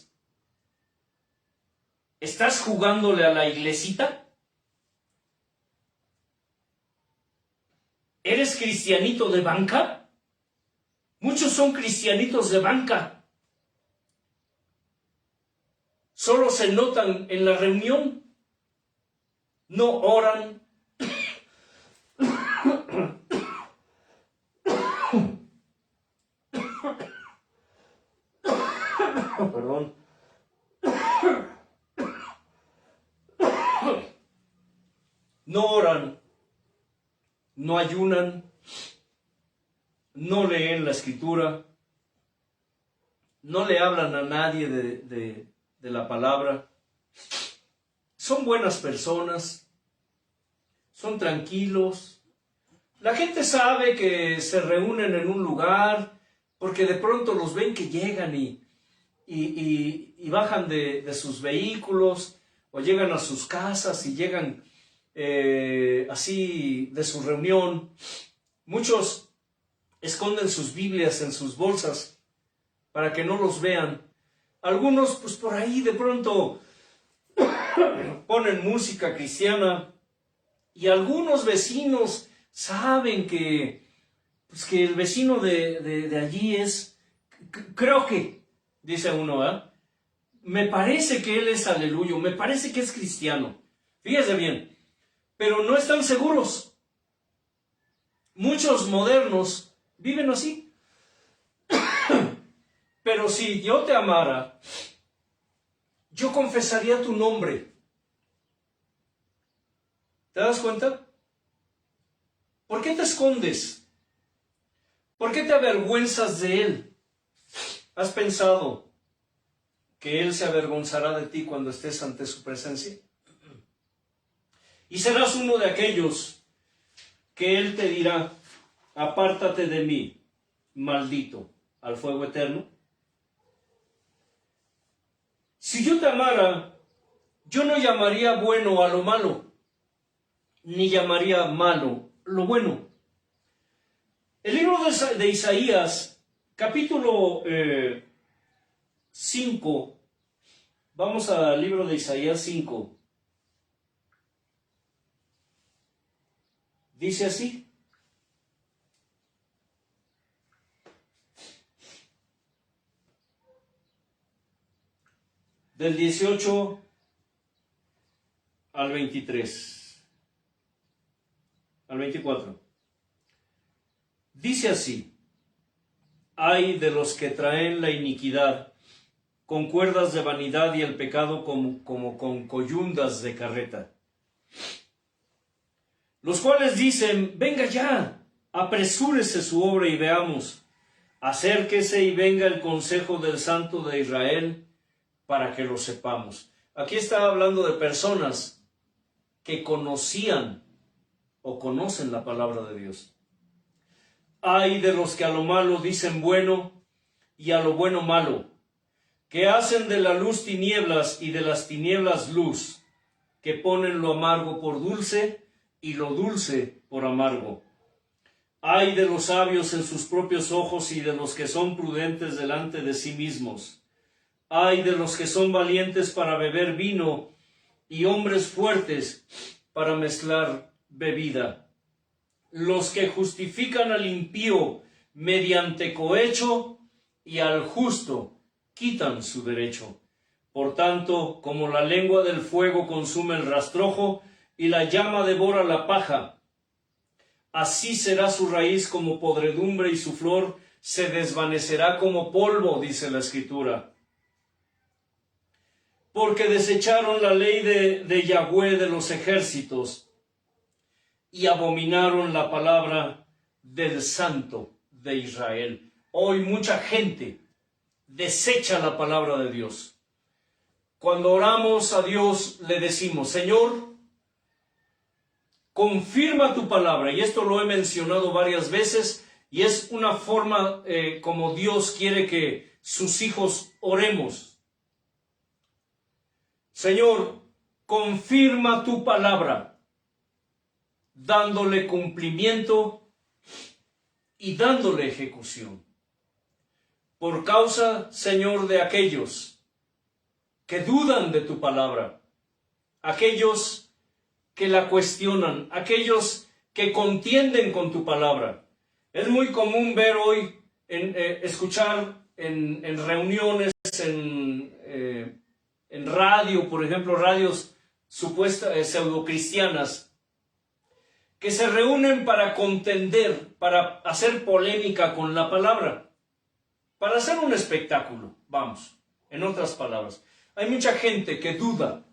¿estás jugándole a la iglesita? ¿Eres cristianito de banca? Muchos son cristianitos de banca. Solo se notan en la reunión. No oran. Perdón. No oran, no ayunan, no leen la escritura, no le hablan a nadie de la palabra. Son buenas personas, son tranquilos. La gente sabe que se reúnen en un lugar porque de pronto los ven que llegan y bajan de sus vehículos o llegan a sus casas y llegan así de su reunión. Muchos esconden sus Biblias en sus bolsas para que no los vean. Algunos pues por ahí de pronto ponen música cristiana y algunos vecinos saben que el vecino de allí es, creo que, dice uno, ¿eh? Me parece que él es aleluyo, me parece que es cristiano. Fíjese bien, pero no están seguros. Muchos modernos viven así. Pero si yo te amara, yo confesaría tu nombre. ¿Te das cuenta? ¿Por qué te escondes? ¿Por qué te avergüenzas de él? ¿Has pensado que él se avergonzará de ti cuando estés ante su presencia? Y serás uno de aquellos que él te dirá, apártate de mí, maldito, al fuego eterno. Si yo te amara, yo no llamaría bueno a lo malo, ni llamaría malo lo bueno. El libro de Isaías, capítulo 5, vamos al libro de Isaías 5. Dice así. Del 18 al 23, al 24. Dice así: ay de los que traen la iniquidad con cuerdas de vanidad y el pecado como con coyundas de carreta, los cuales dicen: venga ya, apresúrese su obra y veamos, acérquese y venga el consejo del Santo de Israel, para que lo sepamos. Aquí está hablando de personas que conocían o conocen la palabra de Dios. Ay de los que a lo malo dicen bueno y a lo bueno malo, que hacen de la luz tinieblas y de las tinieblas luz, que ponen lo amargo por dulce y lo dulce por amargo. Ay de los sabios en sus propios ojos y de los que son prudentes delante de sí mismos. Ay de los que son valientes para beber vino y hombres fuertes para mezclar bebida. Los que justifican al impío mediante cohecho y al justo quitan su derecho. Por tanto, como la lengua del fuego consume el rastrojo y la llama devora la paja, así será su raíz como podredumbre y su flor se desvanecerá como polvo, dice la Escritura. Porque desecharon la ley de Yahweh de los ejércitos y abominaron la palabra del Santo de Israel. Hoy mucha gente desecha la palabra de Dios. Cuando oramos a Dios le decimos: Señor, confirma tu palabra. Y esto lo he mencionado varias veces y es una forma como Dios quiere que sus hijos oremos. Señor, confirma tu palabra, dándole cumplimiento y dándole ejecución. Por causa, Señor, de aquellos que dudan de tu palabra, aquellos que la cuestionan, aquellos que contienden con tu palabra. Es muy común ver hoy, escuchar en reuniones, en radio, por ejemplo, radios supuestas pseudocristianas, que se reúnen para contender, para hacer polémica con la palabra, para hacer un espectáculo, vamos, en otras palabras. Hay mucha gente que duda,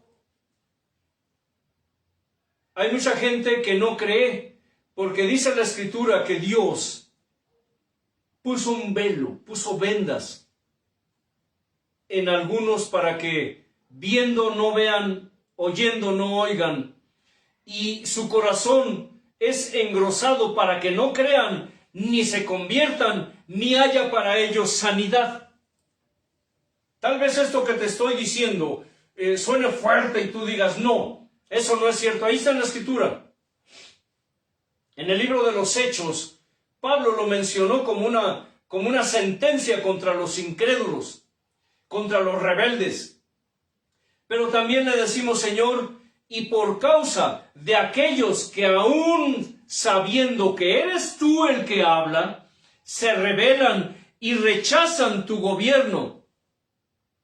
hay mucha gente que no cree, porque dice la Escritura que Dios puso un velo, puso vendas en algunos para que viendo no vean, oyendo no oigan, y su corazón es engrosado para que no crean, ni se conviertan, ni haya para ellos sanidad. Tal vez esto que te estoy diciendo suene fuerte y tú digas: no, eso no es cierto. Ahí está en la Escritura. En el libro de los Hechos, Pablo lo mencionó como una sentencia contra los incrédulos, contra los rebeldes. Pero también le decimos: Señor, y por causa de aquellos que aún sabiendo que eres tú el que habla, se rebelan y rechazan tu gobierno,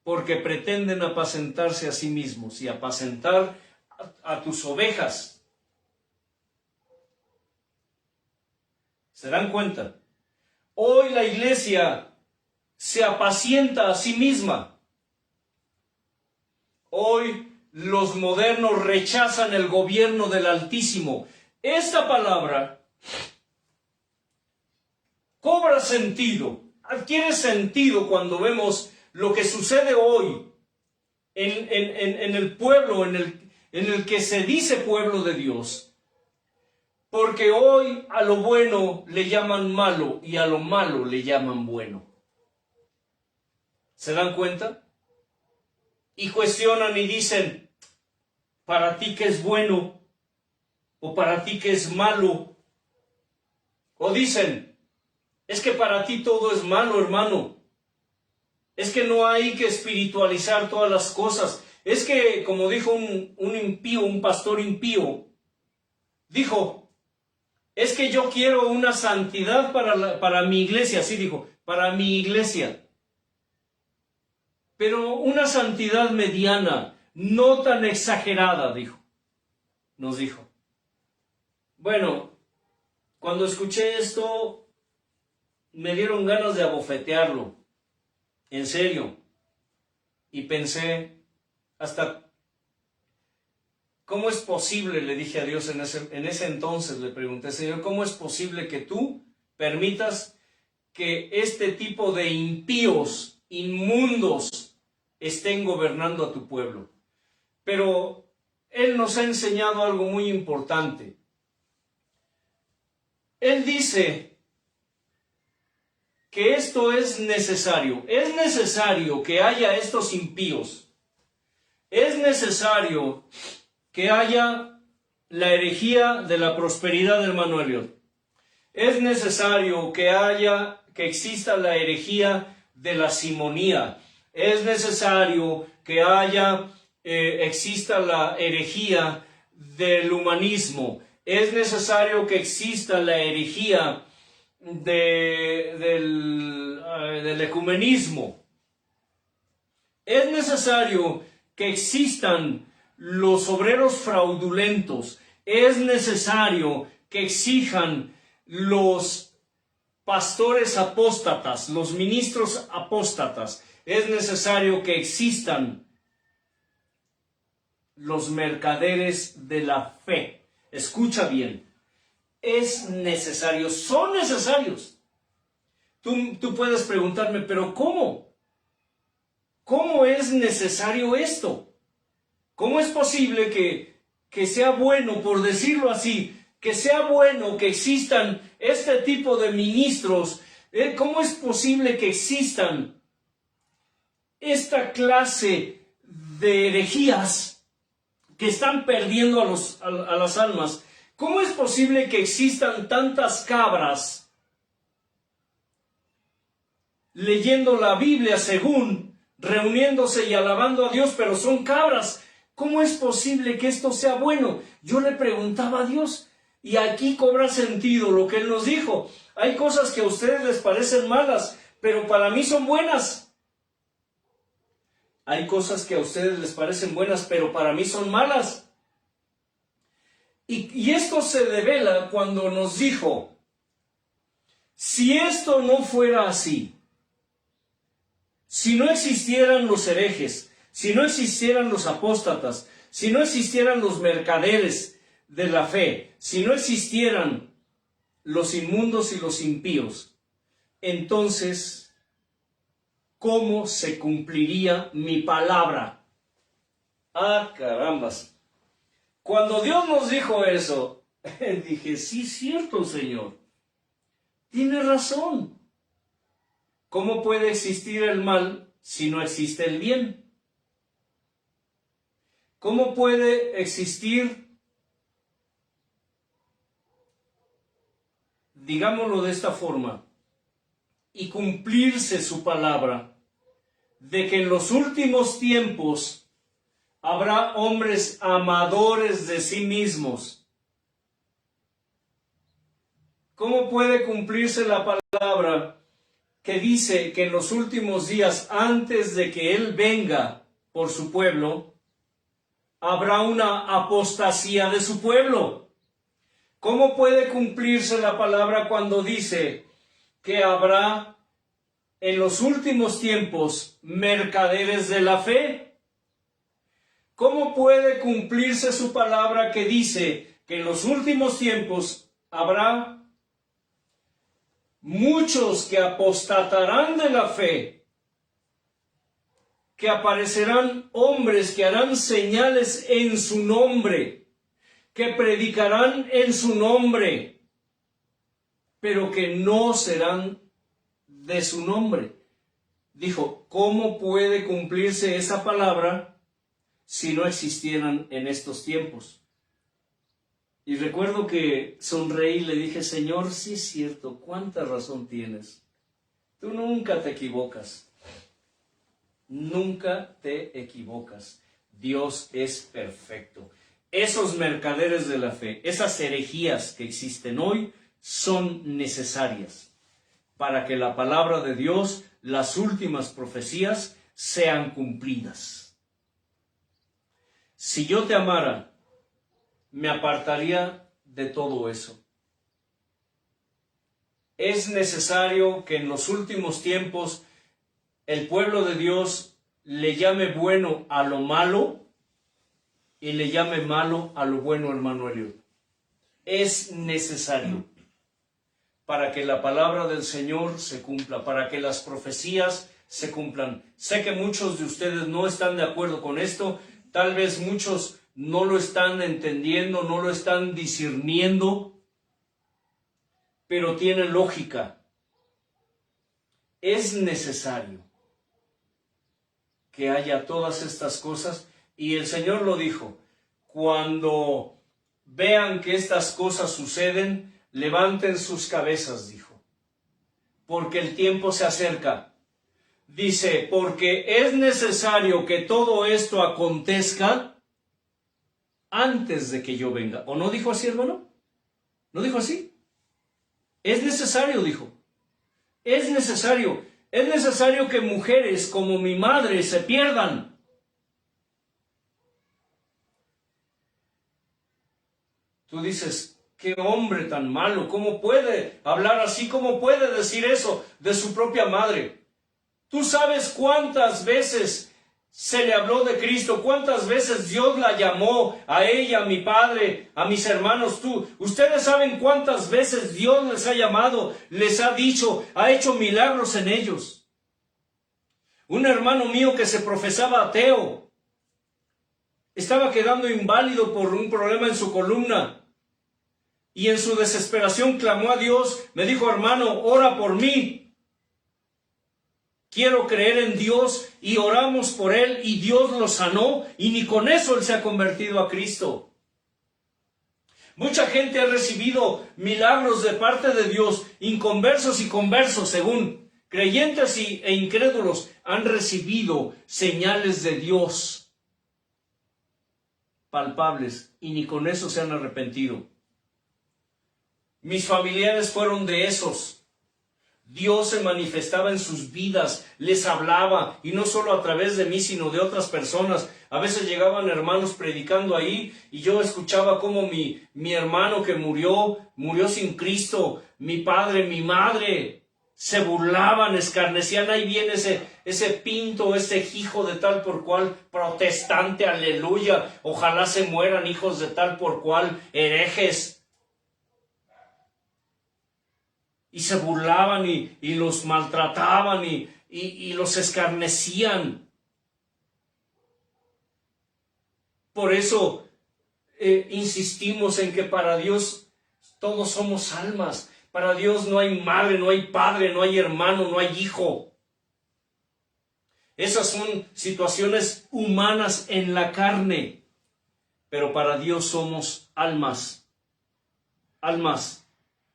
porque pretenden apacentarse a sí mismos y apacentar a tus ovejas. ¿Se dan cuenta? Hoy la iglesia se apacienta a sí misma. Hoy los modernos rechazan el gobierno del Altísimo. Esta palabra cobra sentido, adquiere sentido cuando vemos lo que sucede hoy en el pueblo, en el que se dice pueblo de Dios. Porque hoy a lo bueno le llaman malo y a lo malo le llaman bueno. ¿Se dan cuenta? Y cuestionan y dicen: ¿para ti qué es bueno? ¿O para ti qué es malo? O dicen: es que para ti todo es malo, hermano. Es que no hay que espiritualizar todas las cosas. Es que, como dijo un impío, un pastor impío, dijo: Es que yo quiero una santidad para mi iglesia, así dijo, para mi iglesia. Pero una santidad mediana, no tan exagerada, nos dijo. Bueno, cuando escuché esto, me dieron ganas de abofetearlo, en serio. Y pensé, hasta, ¿cómo es posible? Le dije a Dios en ese entonces, le pregunté, Señor, ¿cómo es posible que tú permitas que este tipo de impíos, inmundos, estén gobernando a tu pueblo? Pero Él nos ha enseñado algo muy importante. Él dice que esto es necesario. Es necesario que haya estos impíos. Es necesario que haya la herejía de la prosperidad, hermano Elliot. Es necesario que exista la herejía de la simonía. Es necesario que exista la herejía del humanismo. Es necesario que exista la herejía del ecumenismo. Es necesario que existan los obreros fraudulentos. Es necesario que exijan los pastores apóstatas, los ministros apóstatas. Es necesario que existan los mercaderes de la fe. Escucha bien. Es necesario, son necesarios. Tú puedes preguntarme, ¿pero cómo? ¿Cómo es necesario esto? ¿Cómo es posible que sea bueno, por decirlo así, que sea bueno que existan este tipo de ministros? ¿Cómo es posible que existan esta clase de herejías que están perdiendo a las almas? ¿Cómo es posible que existan tantas cabras leyendo la Biblia según, reuniéndose y alabando a Dios, pero son cabras? ¿Cómo es posible que esto sea bueno? Yo le preguntaba a Dios, y aquí cobra sentido lo que Él nos dijo. Hay cosas que a ustedes les parecen malas, pero para mí son buenas. Hay cosas que a ustedes les parecen buenas, pero para mí son malas. Y esto se devela cuando nos dijo, si esto no fuera así, si no existieran los herejes, si no existieran los apóstatas, si no existieran los mercaderes de la fe, si no existieran los inmundos y los impíos, entonces, ¿cómo se cumpliría mi palabra? ¡Ah, carambas! Cuando Dios nos dijo eso, dije, sí, cierto, Señor. Tiene razón. ¿Cómo puede existir el mal si no existe el bien? ¿Cómo puede existir, digámoslo de esta forma, y cumplirse su palabra, de que en los últimos tiempos habrá hombres amadores de sí mismos? ¿Cómo puede cumplirse la palabra que dice que en los últimos días, antes de que Él venga por su pueblo, habrá una apostasía de su pueblo? ¿Cómo puede cumplirse la palabra cuando dice que habrá en los últimos tiempos mercaderes de la fe? ¿Cómo puede cumplirse su palabra que dice que en los últimos tiempos habrá muchos que apostatarán de la fe, que aparecerán hombres que harán señales en su nombre, que predicarán en su nombre, pero que no serán de su nombre? Dijo, ¿cómo puede cumplirse esa palabra si no existieran en estos tiempos? Y recuerdo que sonreí y le dije, Señor, sí es cierto, cuánta razón tienes. Tú nunca te equivocas. Nunca te equivocas. Dios es perfecto. esos mercaderes de la fe, esas herejías que existen hoy, son necesarias para que la palabra de Dios, las últimas profecías, sean cumplidas. Si yo te amara, me apartaría de todo eso. Es necesario que en los últimos tiempos el pueblo de Dios le llame bueno a lo malo y le llame malo a lo bueno, hermano Eliud. Es necesario para que la palabra del Señor se cumpla, para que las profecías se cumplan. Sé que muchos de ustedes no están de acuerdo con esto, tal vez muchos no lo están entendiendo, no lo están discerniendo, pero tiene lógica. Es necesario que haya todas estas cosas, y el Señor lo dijo: cuando vean que estas cosas suceden, levanten sus cabezas, dijo, porque el tiempo se acerca. Dice, porque es necesario que todo esto acontezca antes de que yo venga. ¿O no dijo así, hermano? ¿No dijo así? Es necesario, dijo. Es necesario. Es necesario que mujeres como mi madre se pierdan. Tú dices, qué hombre tan malo, ¿cómo puede hablar así? ¿Cómo puede decir eso de su propia madre? Tú sabes cuántas veces se le habló de Cristo, cuántas veces Dios la llamó a ella, a mi padre, a mis hermanos. Ustedes saben cuántas veces Dios les ha llamado, les ha dicho, ha hecho milagros en ellos. Un hermano mío que se profesaba ateo, estaba quedando inválido por un problema en su columna. Y en su desesperación clamó a Dios, me dijo, hermano, ora por mí. Quiero creer en Dios, y oramos por él y Dios lo sanó, y ni con eso él se ha convertido a Cristo. Mucha gente ha recibido milagros de parte de Dios, inconversos y conversos, según creyentes e incrédulos, han recibido señales de Dios palpables, y ni con eso se han arrepentido. Mis familiares fueron de esos. Dios se manifestaba en sus vidas, les hablaba, y no solo a través de mí, sino de otras personas. A veces llegaban hermanos predicando ahí, y yo escuchaba cómo mi hermano que murió sin Cristo, mi padre, mi madre, se burlaban, escarnecían. Ahí viene ese pinto, ese hijo de tal por cual, protestante, aleluya, ojalá se mueran hijos de tal por cual, herejes. Y se burlaban y los maltrataban y los escarnecían. Por eso insistimos en que para Dios todos somos almas. Para Dios no hay madre, no hay padre, no hay hermano, no hay hijo. Esas son situaciones humanas en la carne. Pero para Dios somos almas. Almas.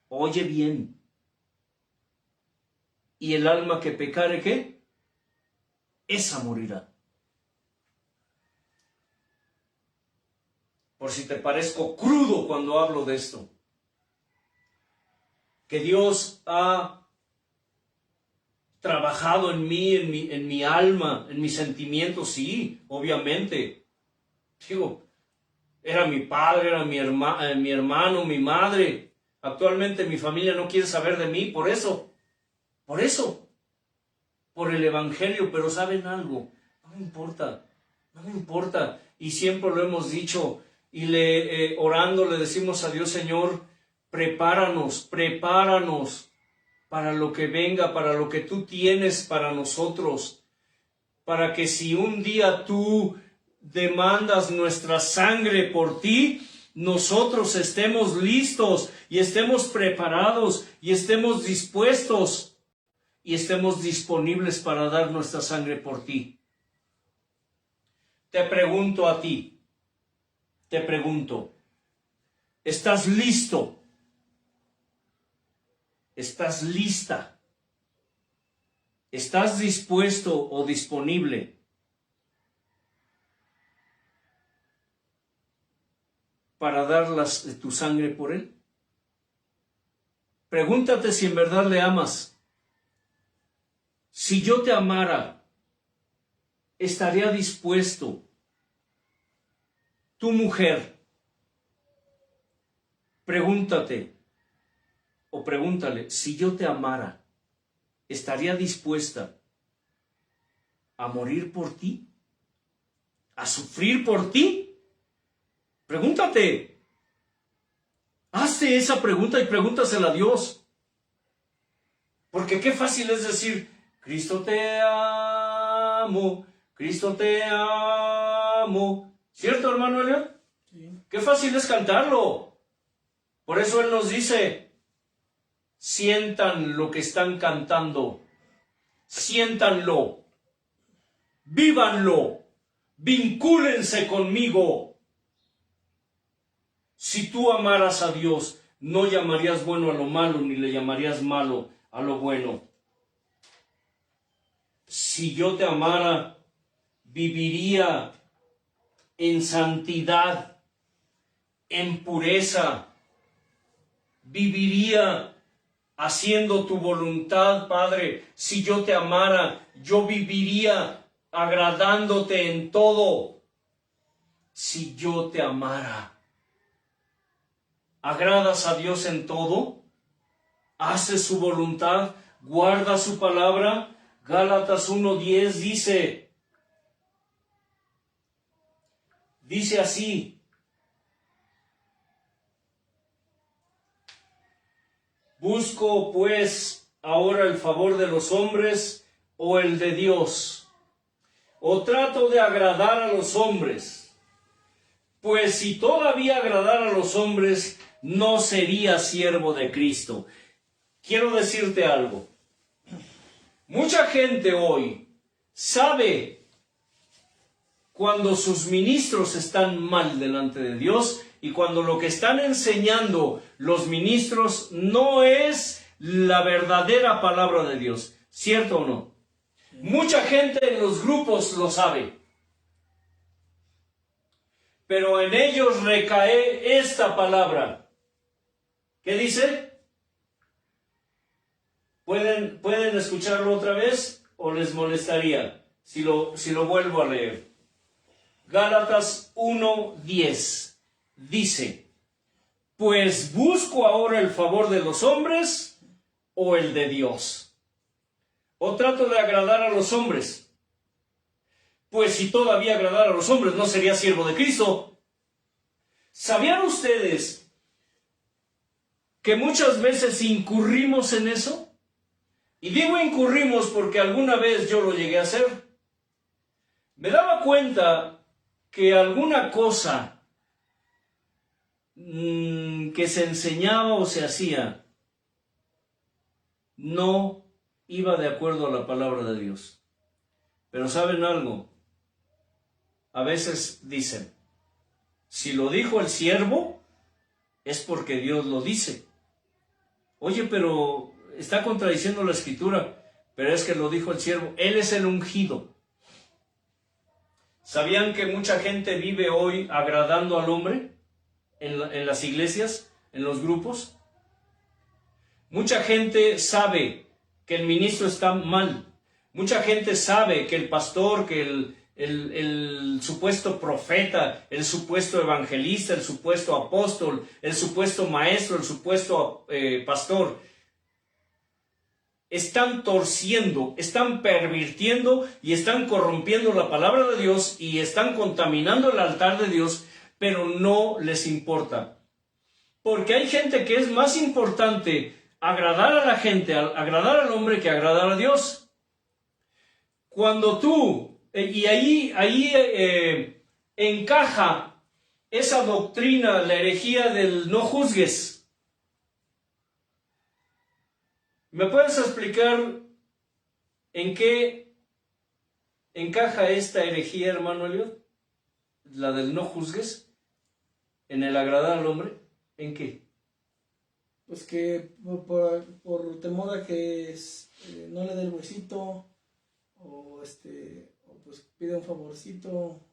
Oye bien. Y el alma que pecare, ¿qué? Esa morirá. Por si te parezco crudo cuando hablo de esto. Que Dios ha trabajado en mí, en mi alma, en mis sentimientos, sí, obviamente. Digo, era mi padre, era mi hermano, mi madre. Actualmente mi familia no quiere saber de mí por eso, por el Evangelio. Pero ¿saben algo? No me importa. Y siempre lo hemos dicho, y orando le decimos a Dios, Señor, prepáranos para lo que venga, para lo que tú tienes para nosotros, para que si un día tú demandas nuestra sangre por ti, nosotros estemos listos y estemos preparados y estemos dispuestos y estemos disponibles para dar nuestra sangre por ti. Te pregunto a ti, ¿estás listo? ¿Estás lista? ¿Estás dispuesto o disponible? para dar tu sangre por él? Pregúntate si en verdad le amas. Si yo te amara, ¿estaría dispuesto tu mujer? Pregúntate o pregúntale, si yo te amara, ¿estaría dispuesta a morir por ti? ¿A sufrir por ti? Pregúntate. Hazte esa pregunta y pregúntasela a Dios. Porque qué fácil es decir, Cristo te amo, Cristo te amo. ¿Cierto, hermano Eliot? Sí. Qué fácil es cantarlo. Por eso Él nos dice, sientan lo que están cantando, siéntanlo, vívanlo, vincúlense conmigo. Si tú amaras a Dios, no llamarías bueno a lo malo, ni le llamarías malo a lo bueno. Si yo te amara, viviría en santidad, en pureza, viviría haciendo tu voluntad, Padre. Si yo te amara, yo viviría agradándote en todo. Si yo te amara, ¿agradas a Dios en todo? ¿Haces su voluntad? ¿Guardas su palabra? Gálatas 1:10 dice así: busco pues ahora el favor de los hombres o el de Dios, o trato de agradar a los hombres. Pues si todavía agradara a los hombres, no sería siervo de Cristo. Quiero decirte algo. Mucha gente hoy sabe cuando sus ministros están mal delante de Dios y cuando lo que están enseñando los ministros no es la verdadera palabra de Dios. ¿Cierto o no? Mucha gente en los grupos lo sabe. Pero en ellos recae esta palabra. ¿Qué dice? ¿Pueden escucharlo otra vez o les molestaría si lo vuelvo a leer? Gálatas 1:10 dice: pues busco ahora el favor de los hombres o el de Dios, o trato de agradar a los hombres. Pues si todavía agradara a los hombres, no sería siervo de Cristo. ¿Sabían ustedes que muchas veces incurrimos en eso? Y digo incurrimos porque alguna vez yo lo llegué a hacer. Me daba cuenta que alguna cosa que se enseñaba o se hacía no iba de acuerdo a la palabra de Dios. Pero ¿saben algo? A veces dicen, si lo dijo el siervo, es porque Dios lo dice. Oye, pero está contradiciendo la Escritura, pero es que lo dijo el siervo. Él es el ungido. ¿Sabían que mucha gente vive hoy agradando al hombre en las iglesias, en los grupos? Mucha gente sabe que el ministro está mal. Mucha gente sabe que el pastor, que el supuesto profeta, el supuesto evangelista, el supuesto apóstol, el supuesto maestro, el supuesto pastor, están torciendo, están pervirtiendo y están corrompiendo la palabra de Dios y están contaminando el altar de Dios, pero no les importa. Porque hay gente que es más importante agradar a la gente, agradar al hombre, que agradar a Dios. Cuando tú, y ahí encaja esa doctrina, la herejía del no juzgues. ¿Me puedes explicar en qué encaja esta herejía, hermano Eliot? La del no juzgues, en el agradar al hombre, ¿en qué? Pues que por temor a que no le dé el huesito, o pues pide un favorcito,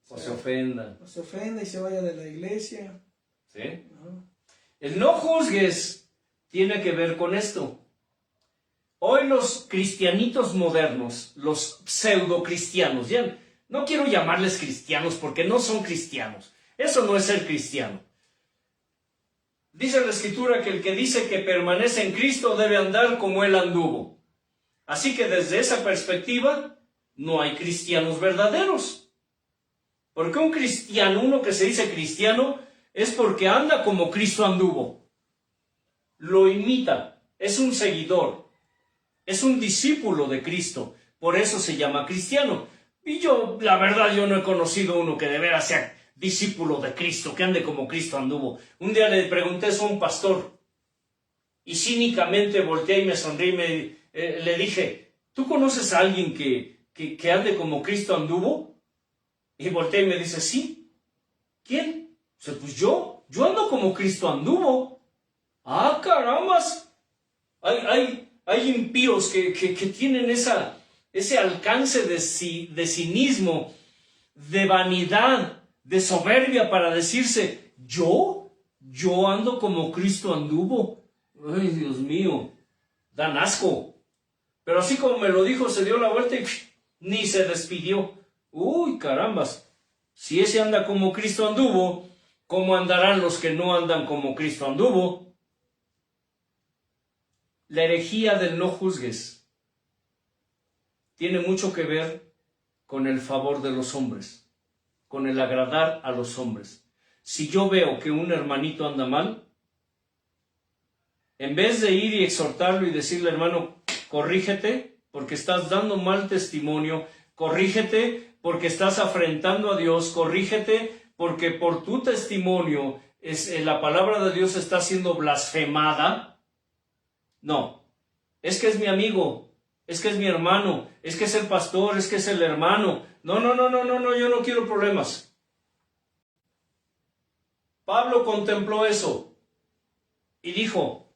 o se ofenda. O se ofenda y se vaya de la iglesia. ¿Sí? ¿No? El no juzgues tiene que ver con esto. Hoy los cristianitos modernos, los pseudo cristianos, ya no quiero llamarles cristianos porque no son cristianos. Eso no es ser cristiano. Dice la Escritura que el que dice que permanece en Cristo debe andar como Él anduvo. Así que desde esa perspectiva no hay cristianos verdaderos. Porque un cristiano, uno que se dice cristiano, es porque anda como Cristo anduvo. Lo imita, es un seguidor, es un discípulo de Cristo. Por eso se llama cristiano. Y yo, la verdad, yo no he conocido uno que de veras sea discípulo de Cristo, que ande como Cristo anduvo. Un día le pregunté eso a un pastor y cínicamente volteé y me sonreí y le dije, ¿tú conoces a alguien que ande como Cristo anduvo? Y volteé y me dice, sí. ¿Quién? Pues yo ando como Cristo anduvo. ¡Ah, carambas! Hay impíos que tienen ese alcance de cinismo, de vanidad, de soberbia para decirse, ¿yo ando como Cristo anduvo. Ay, Dios mío, dan asco. Pero así como me lo dijo, se dio la vuelta y ni se despidió. Uy, carambas, si ese anda como Cristo anduvo, ¿cómo andarán los que no andan como Cristo anduvo? La herejía del no juzgues tiene mucho que ver con el favor de los hombres, con el agradar a los hombres. Si yo veo que un hermanito anda mal, en vez de ir y exhortarlo y decirle, hermano, corrígete porque estás dando mal testimonio, corrígete porque estás afrentando a Dios, corrígete porque por tu testimonio la palabra de Dios está siendo blasfemada. No, es que es mi amigo, es que es mi hermano, es que es el pastor, es que es el hermano. No, yo no quiero problemas. Pablo contempló eso y dijo,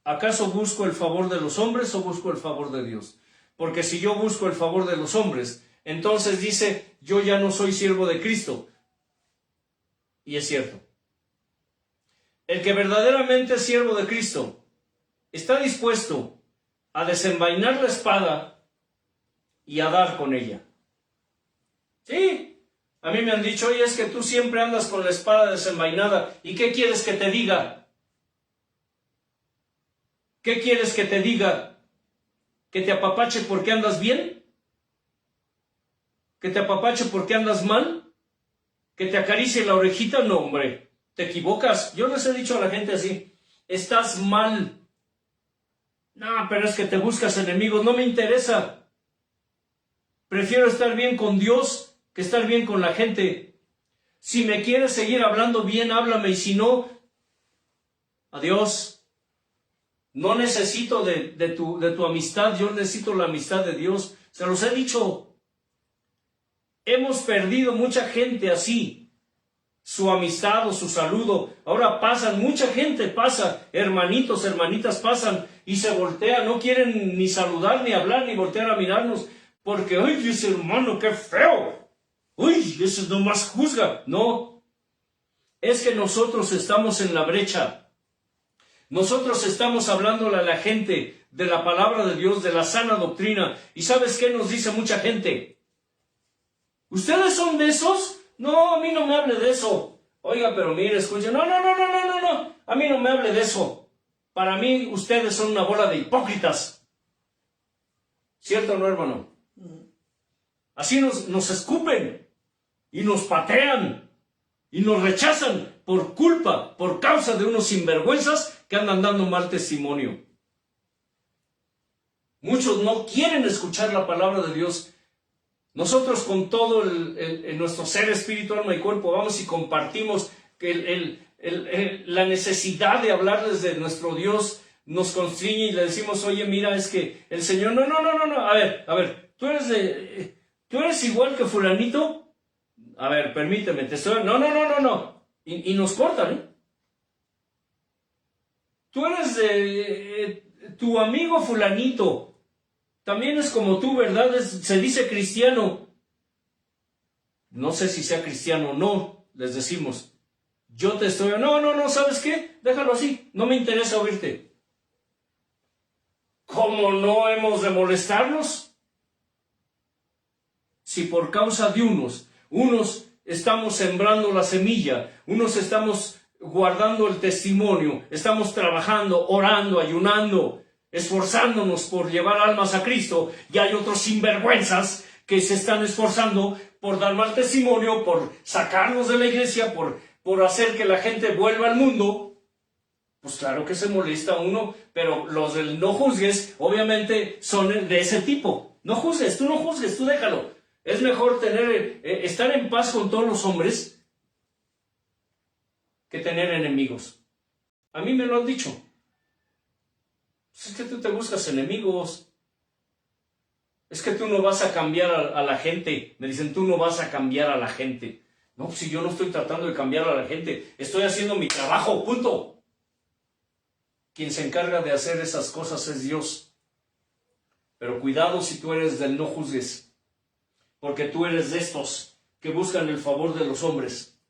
¿acaso busco el favor de los hombres o busco el favor de Dios? Porque si yo busco el favor de los hombres, entonces dice, yo ya no soy siervo de Cristo. Y es cierto. El que verdaderamente es siervo de Cristo está dispuesto a desenvainar la espada y a dar con ella. Sí. A mí me han dicho, oye, es que tú siempre andas con la espada desenvainada. ¿Y qué quieres que te diga? ¿Qué quieres que te diga? ¿Que te apapache porque andas bien? ¿Que te apapache porque andas mal? ¿Que te acaricie la orejita? No, hombre, te equivocas. Yo les he dicho a la gente así, estás mal. No, pero es que te buscas enemigos, no me interesa. Prefiero estar bien con Dios que estar bien con la gente. Si me quieres seguir hablando bien, háblame, y si no, adiós. No necesito de tu amistad, yo necesito la amistad de Dios. Se los he dicho. Hemos perdido mucha gente así, su amistad o su saludo. Ahora mucha gente pasa, hermanitos, hermanitas pasan y se voltean, no quieren ni saludar, ni hablar, ni voltear a mirarnos, porque, ¡ay, ese hermano, qué feo! ¡Uy, ese nomás juzga! No, es que nosotros estamos en la brecha. Nosotros estamos hablándole a la gente de la palabra de Dios, de la sana doctrina. ¿Y sabes qué nos dice mucha gente? ¿Ustedes son de esos? No, a mí no me hable de eso. Oiga, pero mire, escuche, no, a mí no me hable de eso. Para mí, ustedes son una bola de hipócritas. ¿Cierto o no, hermano? Así nos escupen y nos patean y nos rechazan por causa de unos sinvergüenzas que andan dando mal testimonio. Muchos no quieren escuchar la palabra de Dios. Nosotros con todo nuestro ser, espíritu, alma y cuerpo vamos y compartimos la necesidad de hablarles de nuestro Dios, nos constriñe y le decimos, oye, mira, es que el Señor, no, a ver, tú eres igual que fulanito. A ver, permíteme, no. Y nos cortan, ¿eh? Tú eres tu amigo fulanito. También es como tú, ¿verdad? Se dice cristiano. no sé si sea cristiano o no, les decimos, yo te estoy... No, ¿sabes qué? Déjalo así, no me interesa oírte. ¿Cómo no hemos de molestarnos? Si por causa de unos estamos sembrando la semilla, unos estamos guardando el testimonio, estamos trabajando, orando, ayunando, esforzándonos por llevar almas a Cristo, y hay otros sinvergüenzas que se están esforzando por dar mal testimonio, por sacarnos de la iglesia, por hacer que la gente vuelva al mundo, pues claro que se molesta uno, pero los del no juzgues, obviamente, son de ese tipo. No juzgues, tú déjalo. Es mejor estar en paz con todos los hombres que tener enemigos. A mí me lo han dicho. Es que tú te buscas enemigos. Es que tú no vas a cambiar a la gente. Me dicen, tú no vas a cambiar a la gente. No, si yo no estoy tratando de cambiar a la gente, estoy haciendo mi trabajo, punto. Quien se encarga de hacer esas cosas es Dios. Pero cuidado si tú eres del no juzgues. Porque tú eres de estos que buscan el favor de los hombres,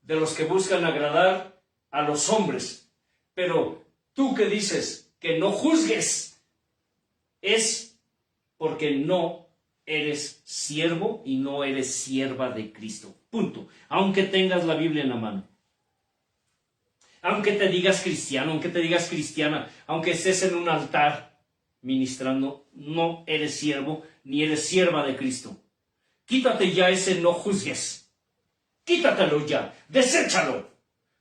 de los que buscan agradar a los hombres. Pero tú que dices que no juzgues, es porque no eres siervo y no eres sierva de Cristo. Punto. Aunque tengas la Biblia en la mano. Aunque te digas cristiano, aunque te digas cristiana, aunque estés en un altar ministrando, no eres siervo ni eres sierva de Cristo. Quítate ya ese no juzgues. Quítatelo ya, deséchalo.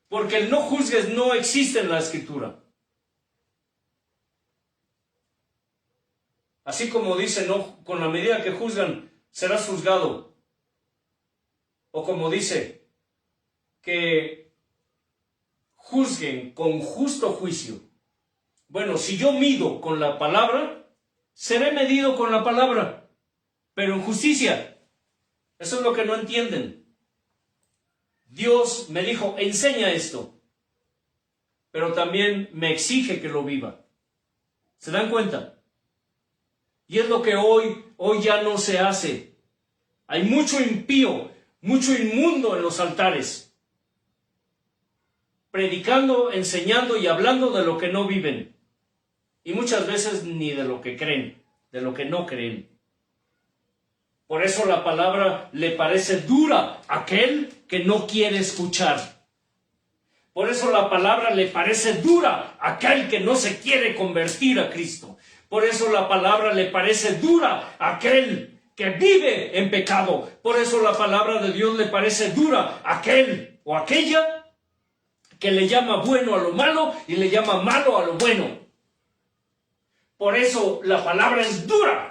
Porque el no juzgues no existe en la Escritura. Así como dice, no, con la medida que juzgan, serás juzgado. O como dice, que juzguen con justo juicio. Bueno, si yo mido con la palabra, seré medido con la palabra, pero en justicia. Eso es lo que no entienden. Dios me dijo, enseña esto, pero también me exige que lo viva. ¿Se dan cuenta? Y es lo que hoy ya no se hace. Hay mucho impío, mucho inmundo en los altares, predicando, enseñando y hablando de lo que no viven. Y muchas veces ni de lo que creen, de lo que no creen. Por eso la palabra le parece dura a aquel que no quiere escuchar. Por eso la palabra le parece dura a aquel que no se quiere convertir a Cristo. Por eso la palabra le parece dura a aquel que vive en pecado. Por eso la palabra de Dios le parece dura a aquel o aquella que le llama bueno a lo malo y le llama malo a lo bueno. Por eso la palabra es dura.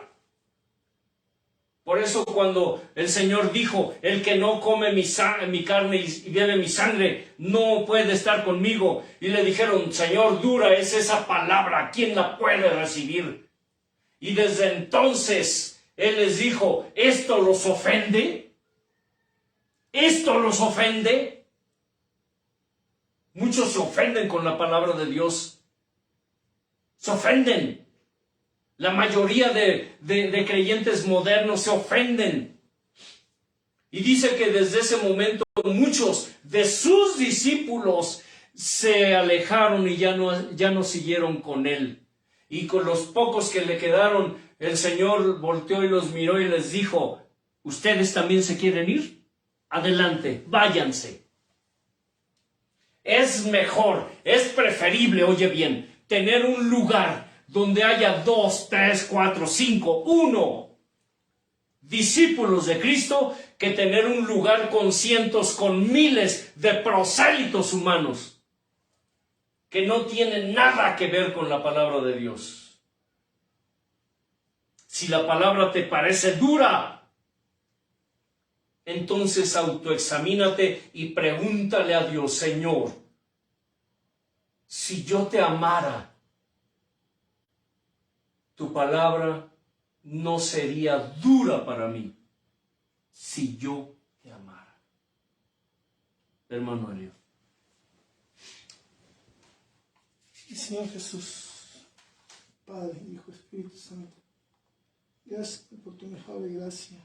Por eso cuando el Señor dijo, el que no come mi carne y bebe mi sangre, no puede estar conmigo. Y le dijeron, Señor, dura es esa palabra, ¿quién la puede recibir? Y desde entonces Él les dijo, ¿esto los ofende? ¿Esto los ofende? Muchos se ofenden con la palabra de Dios. Se ofenden. La mayoría de creyentes modernos se ofenden. Y dice que desde ese momento muchos de sus discípulos se alejaron y ya no siguieron con él. Y con los pocos que le quedaron, el Señor volteó y los miró y les dijo, ¿ustedes también se quieren ir? Adelante, váyanse. Es mejor, es preferible, oye bien, tener un lugar donde haya 2, 3, 4, 5, 1 discípulos de Cristo, que tener un lugar con cientos, con miles de prosélitos humanos que no tienen nada que ver con la palabra de Dios. Si la palabra te parece dura, entonces autoexamínate y pregúntale a Dios, Señor, si yo te amara, tu palabra no sería dura para mí si yo te amara. Hermano Elio. Sí, Señor Jesús, Padre, Hijo, Espíritu Santo, gracias por tu mejor gracia,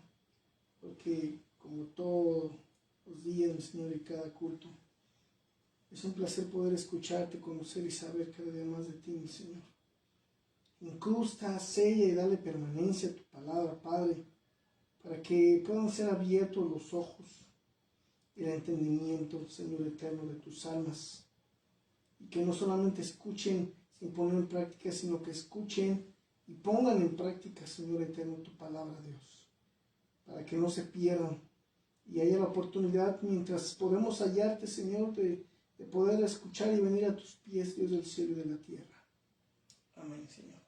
porque como todos los días, mi Señor, y cada culto. Es un placer poder escucharte, conocer y saber cada día más de ti, mi Señor. Incrusta, sella y dale permanencia a tu palabra, Padre, para que puedan ser abiertos los ojos y el entendimiento, Señor eterno, de tus almas. Y que no solamente escuchen sin poner en práctica, sino que escuchen y pongan en práctica, Señor eterno, tu palabra, Dios, para que no se pierdan y haya la oportunidad, mientras podemos hallarte, Señor, de poder escuchar y venir a tus pies, Dios del cielo y de la tierra. Amén, Señor.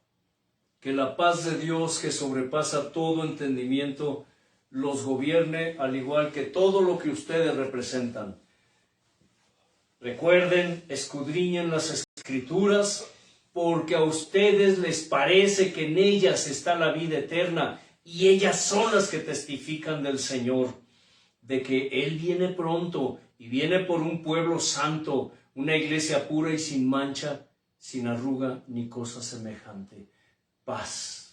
Que la paz de Dios, que sobrepasa todo entendimiento, los gobierne, al igual que todo lo que ustedes representan. Recuerden, escudriñen las Escrituras, porque a ustedes les parece que en ellas está la vida eterna, y ellas son las que testifican del Señor, de que Él viene pronto, y viene por un pueblo santo, una iglesia pura y sin mancha, sin arruga ni cosa semejante. Paz.